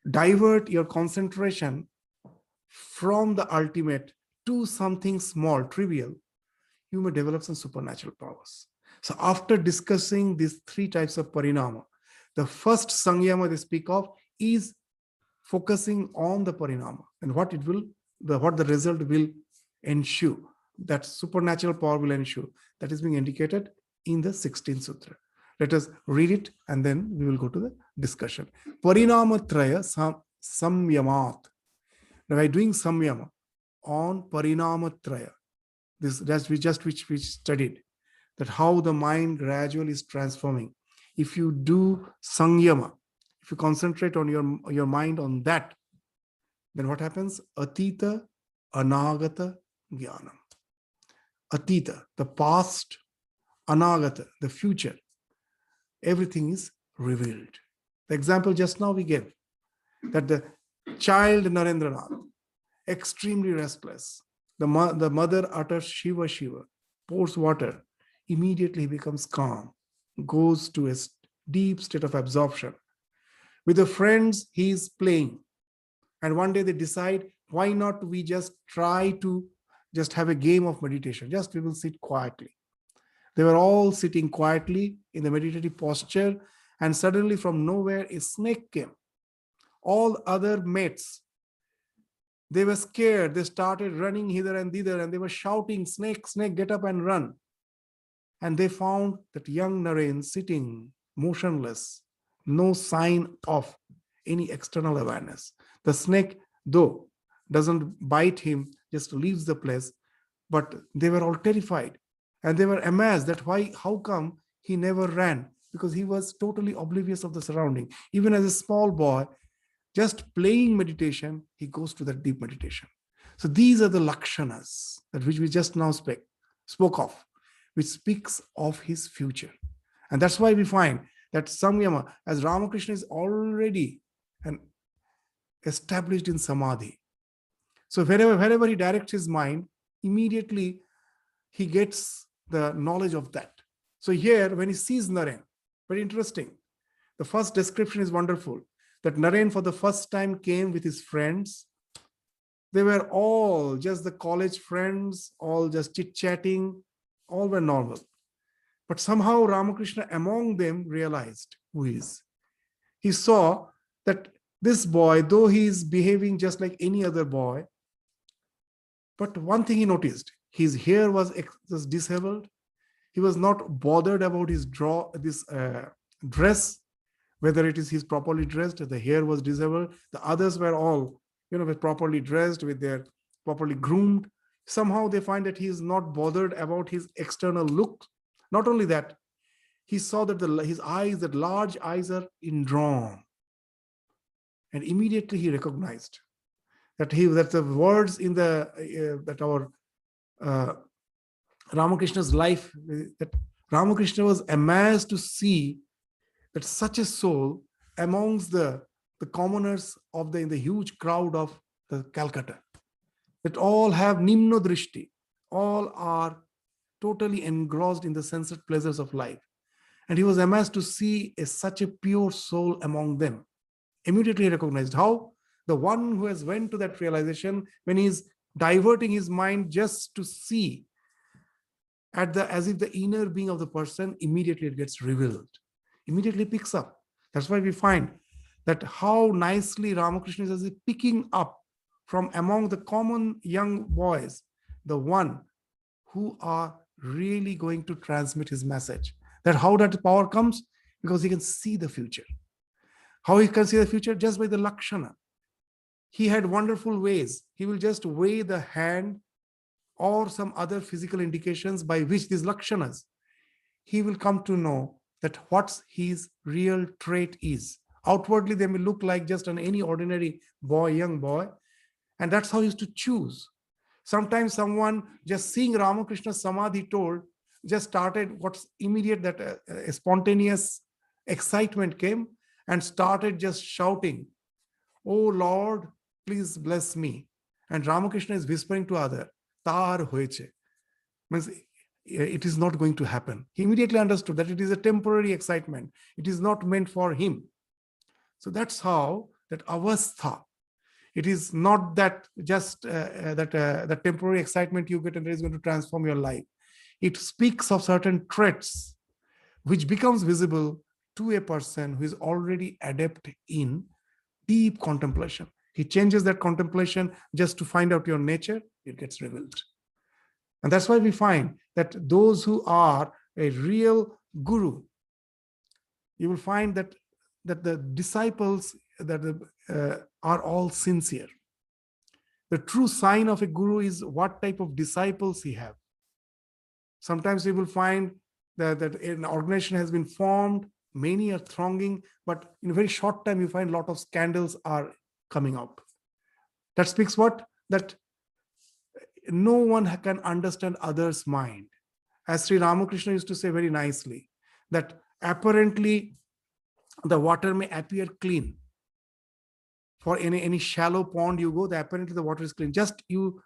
divert your concentration from the ultimate to something small, trivial, you may develop some supernatural powers. So after discussing these three types of parinama, the first sangyama they speak of is focusing on the parinama and what the result will ensue, that supernatural power will ensue. That is being indicated in the 16th sutra. Let us read it and then we will go to the discussion. Parinamatraya samyamat. Now by doing samyama on parinamatraya, which we studied, that how the mind gradually is transforming. If you do sangyama, if you concentrate on your mind on that, then what happens? Atita, anagata, jnanam. Atita, the past, anagata, the future, everything is revealed. The example just now we gave, that the child Narendranath, extremely restless, the mother utters Shiva Shiva, pours water, immediately he becomes calm, goes to a deep state of absorption. With the friends, he is playing. And one day they decide, why not we just try to just have a game of meditation? Just we will sit quietly. They were all sitting quietly in the meditative posture, and suddenly from nowhere a snake came. All other mates, they were scared. They started running hither and thither, and they were shouting, snake, snake, get up and run. And they found that young Naren sitting motionless, no sign of any external awareness. The snake, though, doesn't bite him, just leaves the place, but they were all terrified. And they were amazed that how come he never ran? Because he was totally oblivious of the surrounding. Even as a small boy, just playing meditation, he goes to that deep meditation. So these are the lakshanas that which we just now spoke of, which speaks of his future. And that's why we find that samyama, as Ramakrishna is already established in samadhi. So wherever he directs his mind, immediately he gets the knowledge of that. So here, when he sees Naren, very interesting. The first description is wonderful, that Naren for the first time came with his friends. They were all just the college friends, all just chit-chatting, all were normal. But somehow Ramakrishna among them realized who he is. He saw that this boy, though he is behaving just like any other boy, but one thing he noticed, his hair was disheveled. He was not bothered about his dress, whether it is he's properly dressed, the hair was disheveled. The others were all, were properly dressed, with their properly groomed. Somehow they find that he is not bothered about his external look. Not only that, he saw that his eyes, that large eyes are indrawn. And immediately he recognized that the words in that our Ramakrishna's life, that Ramakrishna was amazed to see that such a soul amongst the commoners in the huge crowd of the Calcutta, that all have nimno drishti, all are totally engrossed in the sensate pleasures of life. And he was amazed to see such a pure soul among them. Immediately recognized how the one who has went to that realization, when he's diverting his mind just to see as if the inner being of the person, immediately it gets revealed, immediately picks up. That's why we find that how nicely Ramakrishna is picking up from among the common young boys, the one who are really going to transmit his message. That how that power comes? Because he can see the future. How he can see the future? Just by the Lakshana. He had wonderful ways. He will just weigh the hand or some other physical indications by which these Lakshanas, he will come to know that what his real trait is. Outwardly, they may look like just any ordinary boy, young boy. And that's how he used to choose. Sometimes someone just seeing Ramakrishna Samadhi told, just started what's immediate, that a spontaneous excitement came and started just shouting, "Oh Lord, please bless me." And Ramakrishna is whispering to other, "Tar hoyeche." Means it is not going to happen. He immediately understood that it is a temporary excitement. It is not meant for him. So that's how that avastha. It is not that just that temporary excitement you get and it is going to transform your life. It speaks of certain traits which becomes visible to a person who is already adept in deep contemplation. He changes that contemplation just to find out your nature, it gets revealed. And that's why we find that those who are a real guru, you will find that the disciples are all sincere. The true sign of a guru is what type of disciples he have. Sometimes we will find that an organization has been formed, many are thronging, but in a very short time you find a lot of scandals are coming up. That speaks what? That no one can understand others' mind. As Sri Ramakrishna used to say very nicely, that apparently the water may appear clean. For any shallow pond you go, apparently the water is clean. Just you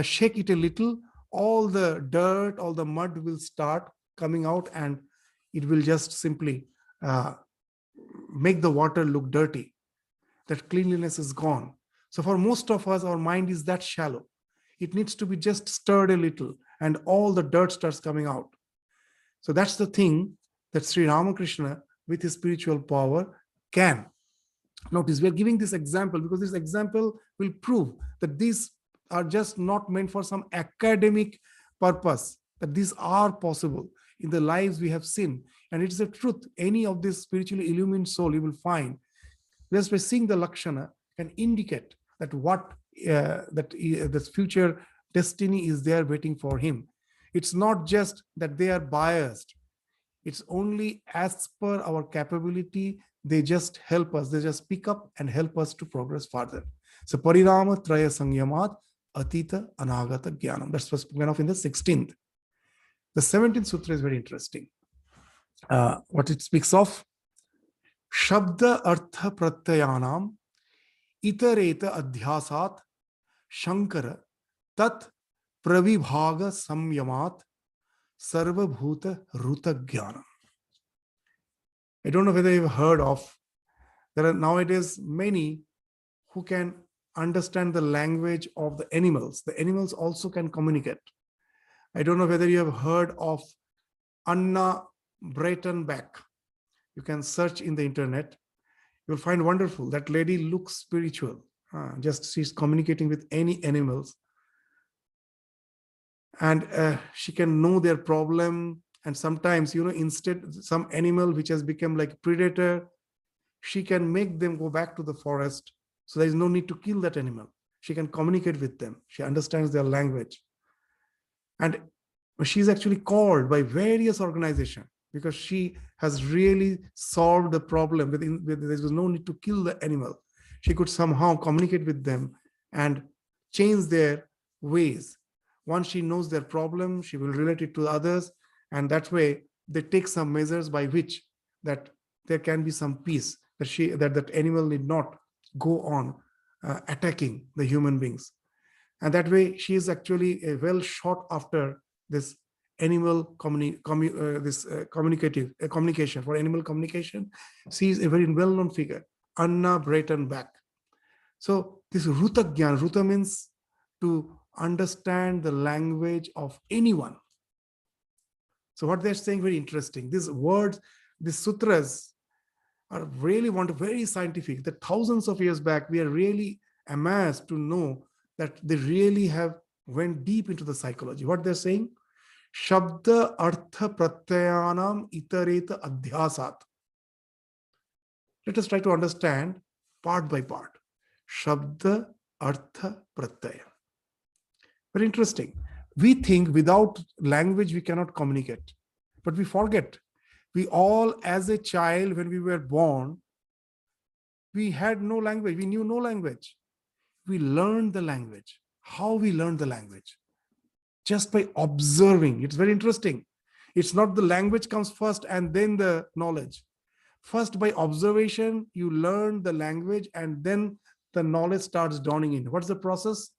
shake it a little, all the dirt, all the mud will start coming out and it will just simply make the water look dirty. That cleanliness is gone. So for most of us, our mind is that shallow. It needs to be just stirred a little and all the dirt starts coming out. So that's the thing that Sri Ramakrishna, with his spiritual power, can. Notice, we are giving this example because this example will prove that these are just not meant for some academic purpose, that these are possible in the lives we have seen. And it's the truth. Any of this spiritually illumined soul, you will find, just by seeing the Lakshana, can indicate that this future destiny is there waiting for him. It's not just that they are biased. It's only as per our capability, they just help us, they just pick up and help us to progress further. So Parinama Traya Sangyamat Atita Anagata Jnanam. That's what's spoken of in the 16th. The 17th Sutra is very interesting. What it speaks of, Shabda Artha Pratyayanam Itareta Adhyasat Shankara Tat Pravibhaga Samyamat Sarvabhuta Ruta Jnanam. I don't know whether you've heard of, there are nowadays many who can understand the language of the animals. The animals also can communicate. I don't know whether you have heard of Anna Breitenbach. You can search in the internet. You'll find wonderful. That lady looks spiritual. Just she's communicating with any animals. And she can know their problem. And sometimes, instead, some animal which has become like predator, she can make them go back to the forest. So there is no need to kill that animal. She can communicate with them. She understands their language. And she's actually called by various organizations because she has really solved the problem. There was no need to kill the animal. She could somehow communicate with them and change their ways. Once she knows their problem, she will relate it to others. And that way, they take some measures by which that there can be some peace, that animal need not go on attacking the human beings. And that way, she is actually a well shot after this animal communication, for animal communication. She is a very well-known figure, Anna Breitenbach. So this Ruta Gyan, Ruta means to understand the language of anyone. So what they're saying, very interesting. These words, these sutras are really very scientific. That thousands of years back, we are really amazed to know that they really have went deep into the psychology. What they're saying, Shabda Artha Pratyayanam Itareta Adhyasat. Let us try to understand part by part. Shabda Artha Pratyaya. Very interesting. We think without language we cannot communicate, but we forget. We all, as a child, when we were born, we had no language. We knew no language. We learned the language. How we learned the language? Just by observing. It's very interesting. It's not the language comes first and then the knowledge. First, by observation, you learn the language and then the knowledge starts dawning in. What's the process?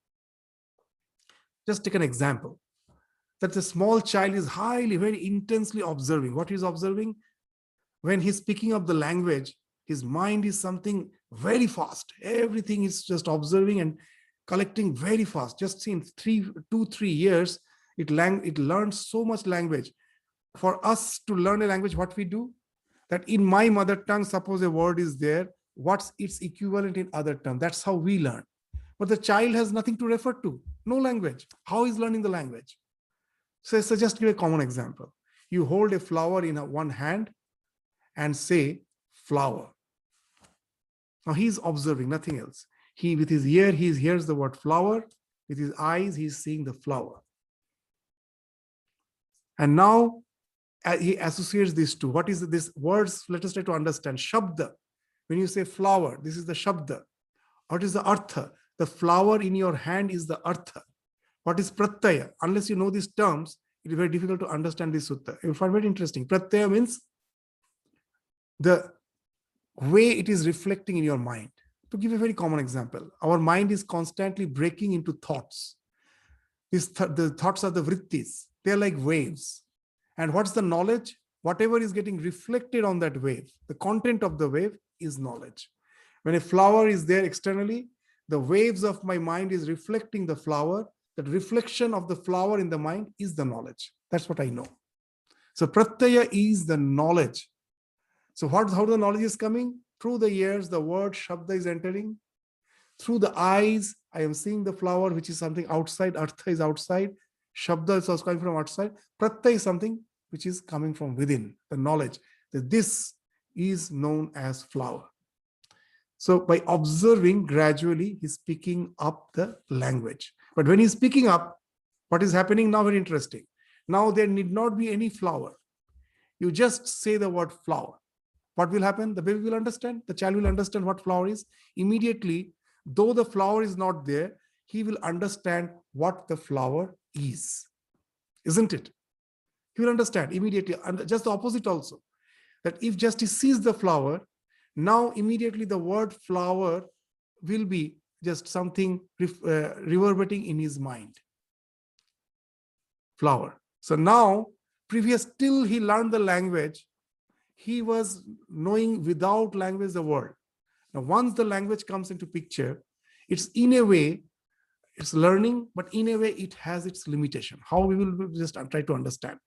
Just take an example. That the small child is very intensely observing. What he's observing? When he's picking up the language, his mind is something very fast. Everything is just observing and collecting very fast. Just in 2-3 years, it learns so much language. For us to learn a language, what we do? That in my mother tongue, suppose a word is there, what's its equivalent in other tongue? That's how we learn. But the child has nothing to refer to, no language. How is learning the language? So just give a common example. You hold a flower in one hand and say flower. Now he's observing, nothing else. He, with his ear, he hears the word flower. With his eyes, he's seeing the flower. And now he associates these two. What is this words? Let us try to understand. Shabda. When you say flower, this is the Shabda. What is the Artha? The flower in your hand is the Artha. What is Pratyaya? Unless you know these terms, it is very difficult to understand this sutta. You find very interesting. Pratyaya means the way it is reflecting in your mind. To give a very common example, our mind is constantly breaking into thoughts. The thoughts are the vrittis. They're like waves. And what's the knowledge? Whatever is getting reflected on that wave, the content of the wave is knowledge. When a flower is there externally, the waves of my mind is reflecting the flower. That reflection of the flower in the mind is the knowledge. That's what I know. So pratyaya is the knowledge. So how the knowledge is coming? Through the ears, the word Shabda is entering. Through the eyes, I am seeing the flower, which is something outside. Artha is outside. Shabda is also coming from outside. Pratyaya is something which is coming from within, the knowledge that this is known as flower. So by observing, gradually he's picking up the language. But when he's picking up, what is happening now? Very interesting. Now there need not be any flower. You just say the word flower. What will happen? The baby will understand. The child will understand what flower is. Immediately, though the flower is not there, he will understand what the flower is. Isn't it? He will understand immediately. And just the opposite also. That if just he sees the flower, now immediately the word flower will be just something reverberating in his mind. Flower. So now, till he learned the language, he was knowing without language the world. Now, once the language comes into picture, it's in a way, it's learning, but in a way it has its limitation. How we will just try to understand.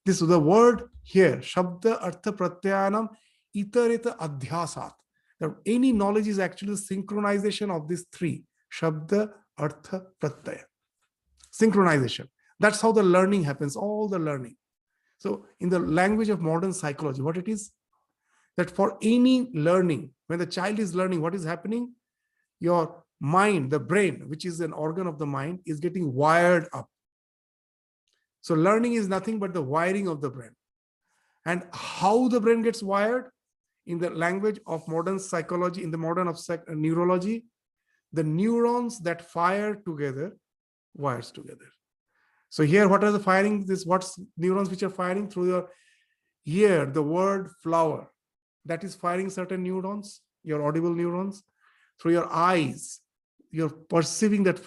This is the word here, Shabda Artha Pratyayanam Itareta Adhyasat. That any knowledge is actually synchronization of these three. Shabda, Artha, Pratyaya. Synchronization. That's how the learning happens, all the learning. So in the language of modern psychology, what it is? That for any learning, when the child is learning, what is happening? Your mind, the brain, which is an organ of the mind, is getting wired up. So learning is nothing but the wiring of the brain. And how the brain gets wired? In the language of modern psychology, in the modern of neurology, the neurons that fire together, wires together. So here, what are the firing? What's neurons which are firing through your ear? The word flower, that is firing certain neurons, your audible neurons. Through your eyes, you're perceiving that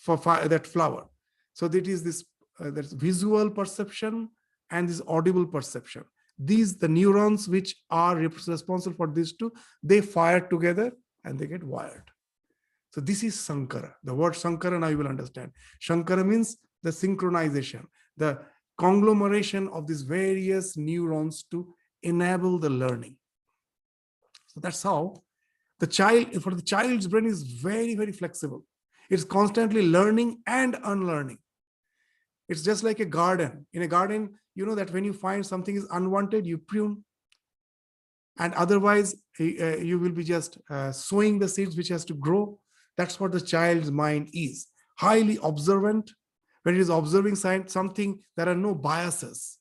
for that flower. So that is this that's visual perception and this audible perception. These, the neurons which are responsible for these two, they fire together and they get wired. So this is Sankara. The word Sankara now you will understand. Shankara means the synchronization, the conglomeration of these various neurons to enable the learning. So that's how the child, for the child's brain is very, very flexible. It's constantly learning and unlearning. It's just like a garden. In a garden, you know that when you find something is unwanted, you prune. And otherwise, you will be just sowing the seeds which has to grow. That's what the child's mind is. Highly observant. When it is observing something, there are no biases.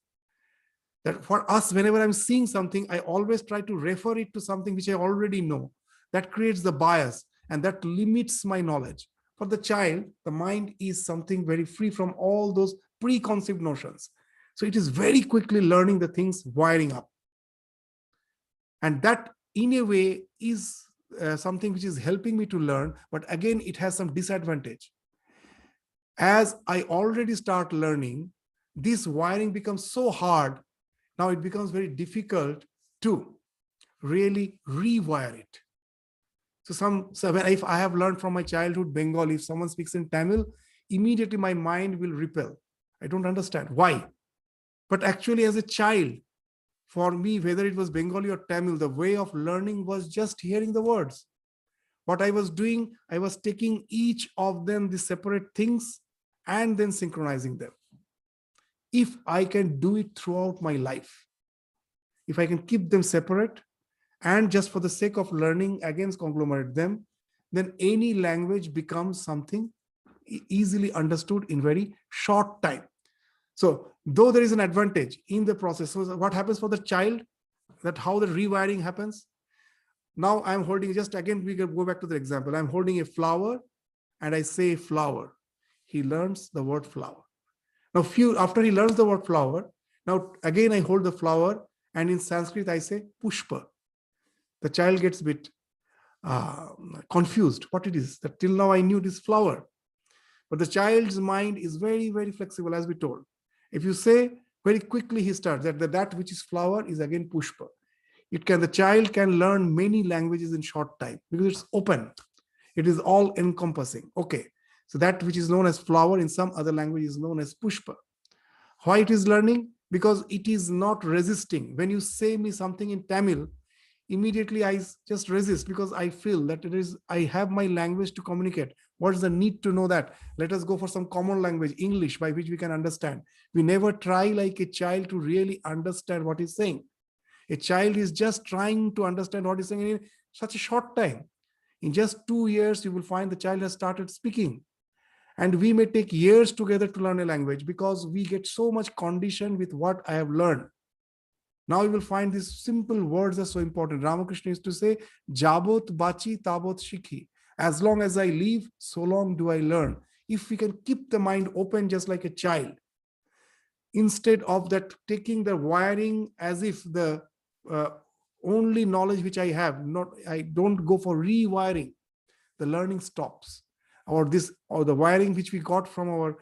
That for us, whenever I'm seeing something, I always try to refer it to something which I already know. That creates the bias and that limits my knowledge. For the child, the mind is something very free from all those preconceived notions. So it is very quickly learning the things, wiring up. And that, in a way, is something which is helping me to learn. But again, it has some disadvantage. As I already start learning, this wiring becomes so hard. Now it becomes very difficult to really rewire it. So if I have learned from my childhood Bengali, if someone speaks in Tamil, immediately my mind will repel. I don't understand why. But actually, as a child, for me, whether it was Bengali or Tamil, the way of learning was just hearing the words. What I was doing, I was taking each of them, the separate things, and then synchronizing them. If I can do it throughout my life, if I can keep them separate, and just for the sake of learning, again conglomerate them, then any language becomes something easily understood in very short time. So though there is an advantage in the process, so what happens for the child, that how the rewiring happens. Now I'm holding, just again, we can go back to the example. I'm holding a flower and I say flower. He learns the word flower. Now after he learns the word flower, now again I hold the flower and in Sanskrit I say pushpa. The child gets a bit confused what it is. That till now I knew this flower. But the child's mind is very, very flexible, as we told. If you say, very quickly he starts that which is flower is again pushpa. The child can learn many languages in short time because it's open. It is all encompassing. Okay. So that which is known as flower in some other language is known as pushpa. Why it is learning? Because it is not resisting. When you say me something in Tamil, immediately I just resist because I feel that I have my language to communicate. What is the need to know that? Let us go for some common language, English, by which we can understand. We never try like a child to really understand what he's saying. A child is just trying to understand what he's saying in such a short time. In just 2 years, you will find the child has started speaking. And we may take years together to learn a language because we get so much conditioned with what I have learned. Now you will find these simple words are so important. Ramakrishna used to say, Jabot bachi tabot shikhi. As long as I live, so long do I learn. If we can keep the mind open just like a child, instead of that taking the wiring as if the only knowledge which I have, I don't go for rewiring, the learning stops. Or the wiring which we got from our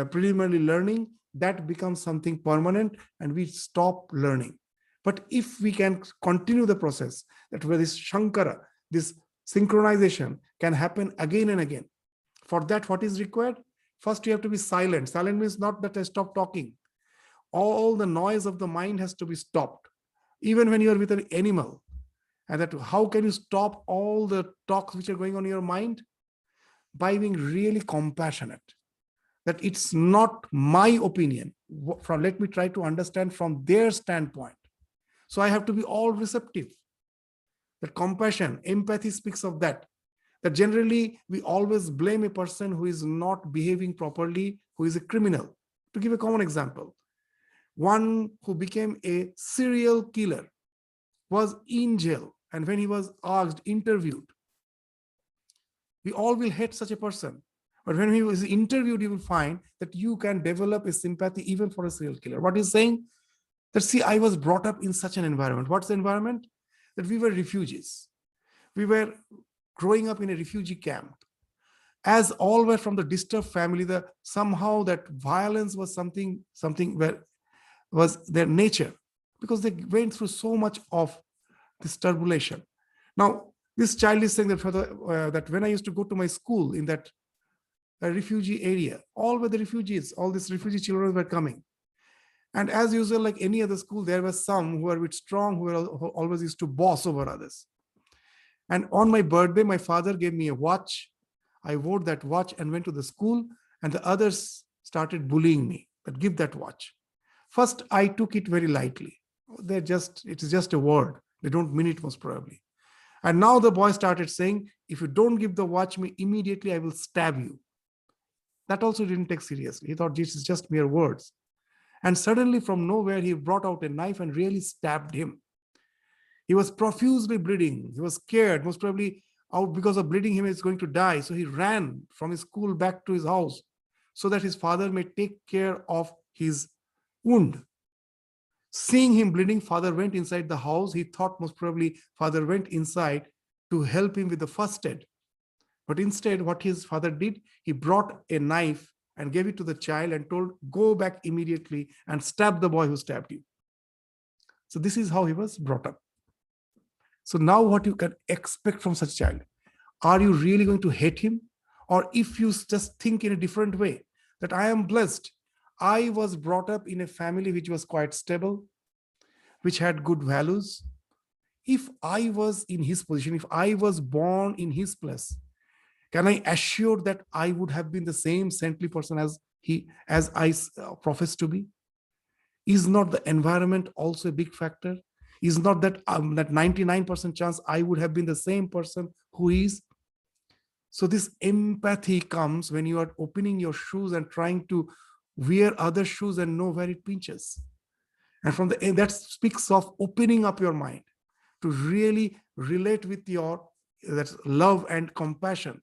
preliminary learning, that becomes something permanent and we stop learning. But if we can continue the process, that where this Shankara, this synchronization can happen again and again. For that, what is required? First, you have to be silent. Silent means not that I stop talking. All the noise of the mind has to be stopped. Even when you are with an animal. And that how can you stop all the talks which are going on in your mind? By being really compassionate. That it's not my opinion. Let me try to understand from their standpoint. So I have to be all receptive. That compassion, empathy speaks of that. That generally we always blame a person who is not behaving properly, who is a criminal. To give a common example, one who became a serial killer was in jail, and when he was asked, interviewed, we all will hate such a person. But when he was interviewed, you will find that you can develop a sympathy even for a serial killer. What he's saying? That see, I was brought up in such an environment. What's the environment? That we were refugees. We were growing up in a refugee camp. As all were from the disturbed family, somehow that violence was something where was their nature, because they went through so much of this turbulation. Now, this child is saying that that when I used to go to my school in that refugee area, all were the refugees, all these refugee children were coming. And as usual, like any other school, there were some who were a bit strong, who always used to boss over others. And on my birthday, my father gave me a watch. I wore that watch and went to the school, and the others started bullying me, but give that watch. First, I took it very lightly. It is just a word. They don't mean it most probably. And now the boy started saying, if you don't give the watch me immediately, I will stab you. That also didn't take seriously. He thought this is just mere words. And suddenly from nowhere, he brought out a knife and really stabbed him. He was profusely bleeding. He was scared, most probably out because of bleeding him is going to die. So he ran from his school back to his house so that his father may take care of his wound. Seeing him bleeding, father went inside the house. He thought most probably father went inside to help him with the first aid. But instead, what his father did, he brought a knife and gave it to the child and told, go back immediately and stab the boy who stabbed you. So this is how he was brought up. So now what you can expect from such a child? Are you really going to hate him? Or if you just think in a different way, that I am blessed, I was brought up in a family which was quite stable, which had good values. If I was in his position, if I was born in his place, can I assure that I would have been the same saintly person as I profess to be? Is not the environment also a big factor? Is not that 99% chance I would have been the same person who is? So this empathy comes when you are opening your shoes and trying to wear other shoes and know where it pinches. And from the end, that speaks of opening up your mind to really relate with that's love and compassion.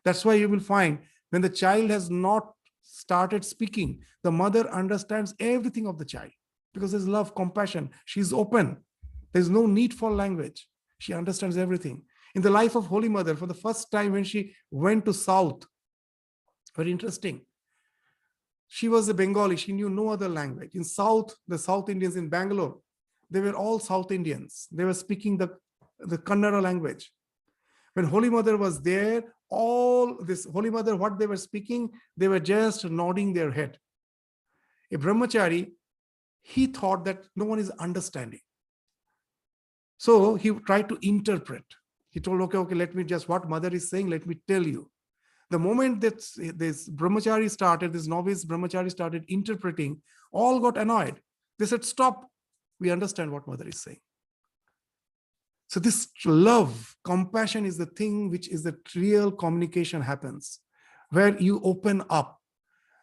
That's why you will find when the child has not started speaking, the mother understands everything of the child because there's love, compassion. She's open. There's no need for language. She understands everything. In the life of Holy Mother, for the first time when she went to South, very interesting. She was a Bengali. She knew no other language. In South, the South Indians in Bangalore, they were all South Indians. They were speaking the Kannada language. When Holy Mother was there, all this Holy Mother, what they were speaking, they were just nodding their head. A brahmachari, he thought that no one is understanding. So he tried to interpret. He told, okay, let me just, what mother is saying, let me tell you. The moment that this brahmachari started, this novice brahmachari started interpreting, all got annoyed. They said, stop, we understand what mother is saying. So this love, compassion is the thing which is the real communication happens, where you open up,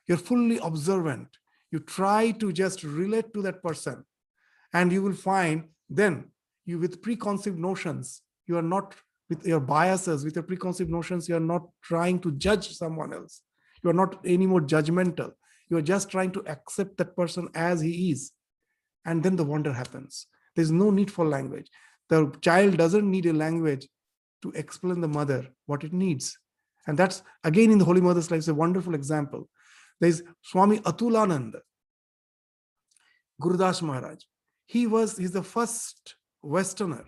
you're fully observant, you try to just relate to that person, and you will find then you with preconceived notions, you are not with your biases, with your preconceived notions, you are not trying to judge someone else. You are not anymore judgmental. You are just trying to accept that person as he is. And then the wonder happens. There's no need for language. The child doesn't need a language to explain the mother what it needs. And that's, again, in the Holy Mother's life, is a wonderful example. There's Swami Atulananda, Gurudas Maharaj. He's the first Westerner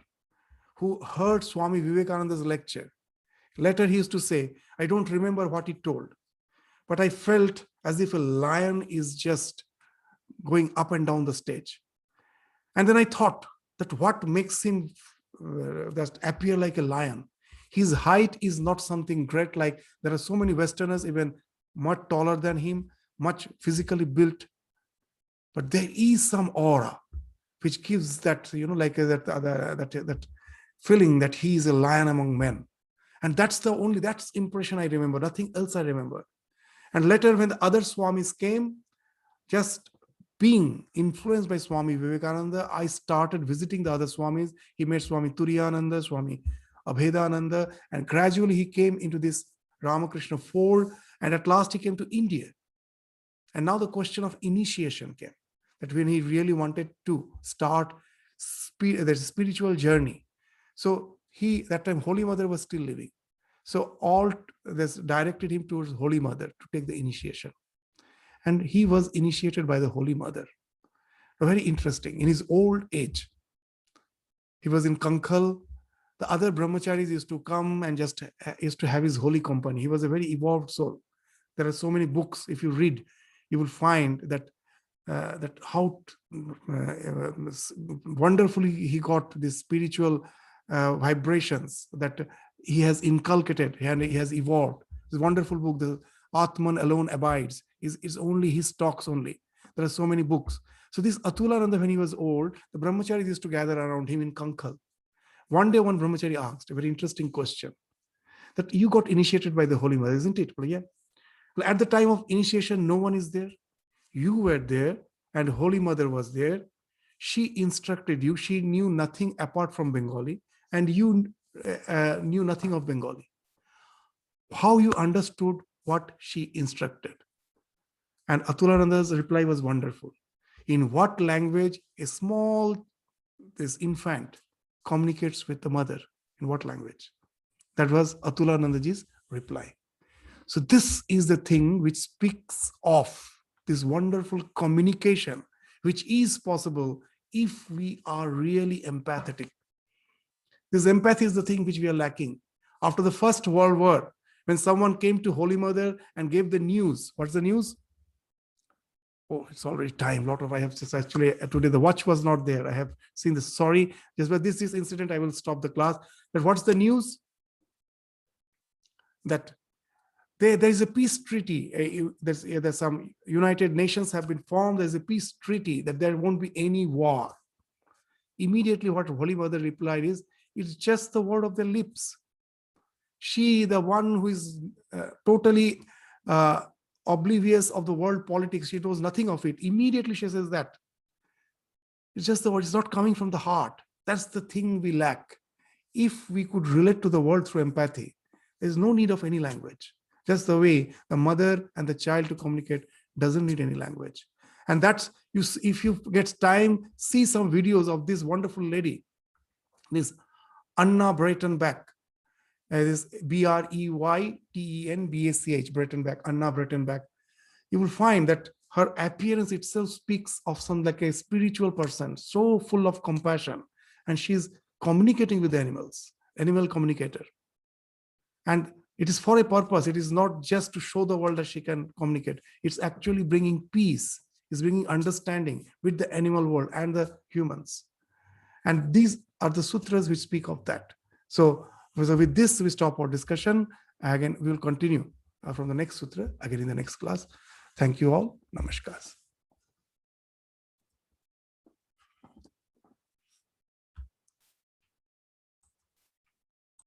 who heard Swami Vivekananda's lecture. Later he used to say, I don't remember what he told, but I felt as if a lion is just going up and down the stage. And then I thought that what makes him just appear like a lion? His height is not something great, like there are so many Westerners even much taller than him, much physically built. But there is some aura which gives that, like that feeling that he is a lion among men. And that's impression I remember, nothing else I remember. And later when the other Swamis came, just being influenced by Swami Vivekananda, I started visiting the other Swamis. He met Swami Turiyananda, Swami Abhedananda, and gradually he came into this Ramakrishna fold, and at last he came to India. And now the question of initiation came, that when he really wanted to start the spiritual journey. So that time Holy Mother was still living. So all this directed him towards Holy Mother to take the initiation. And he was initiated by the Holy Mother. Very interesting. In his old age, he was in Kankhal. The other brahmacharis used to come and just used to have his holy company. He was a very evolved soul. There are so many books. If you read, you will find that how wonderfully he got these spiritual vibrations that he has inculcated and he has evolved. This wonderful book, the Atman Alone Abides, is only his talks only. There are so many books. So this Atulananda, when he was old, the brahmacharis used to gather around him in Kankhal. One day, one brahmachari asked a very interesting question, that you got initiated by the Holy Mother, isn't it? Well, yeah. Well, at the time of initiation, no one is there. You were there and Holy Mother was there. She instructed you. She knew nothing apart from Bengali and you knew nothing of Bengali. How you understood what she instructed? And Atulananda's reply was wonderful. In what language this infant communicates with the mother? In what language? That was Atulanandaji's reply. So this is the thing which speaks of this wonderful communication, which is possible if we are really empathetic. This empathy is the thing which we are lacking. After the First World War, when someone came to Holy Mother and gave the news, what's the news? Oh, it's already time. I have just actually today the watch was not there. I have seen this. Sorry, just by this incident, I will stop the class. But what's the news? That there is a peace treaty. There's some United Nations have been formed. There's a peace treaty that there won't be any war. Immediately, what Holy Mother replied is, it's just the word of their lips. She, the one who is totally oblivious of the world politics, she knows nothing of it. Immediately she says that. It's just the word, it's not coming from the heart. That's the thing we lack. If we could relate to the world through empathy, there's no need of any language. Just the way the mother and the child to communicate doesn't need any language. And that's, if you get time, see some videos of this wonderful lady, this Anna Breitenbach. This Breytenbach, Breitenbach, Anna Breitenbach. You will find that her appearance itself speaks of some like a spiritual person, so full of compassion. And she's communicating with animals, animal communicator. And it is for a purpose. It is not just to show the world that she can communicate. It's actually bringing peace. It's bringing understanding with the animal world and the humans. And these are the sutras which speak of that. So with this, we stop our discussion. Again, we will continue from the next sutra again in the next class. Thank you all. Namaskar.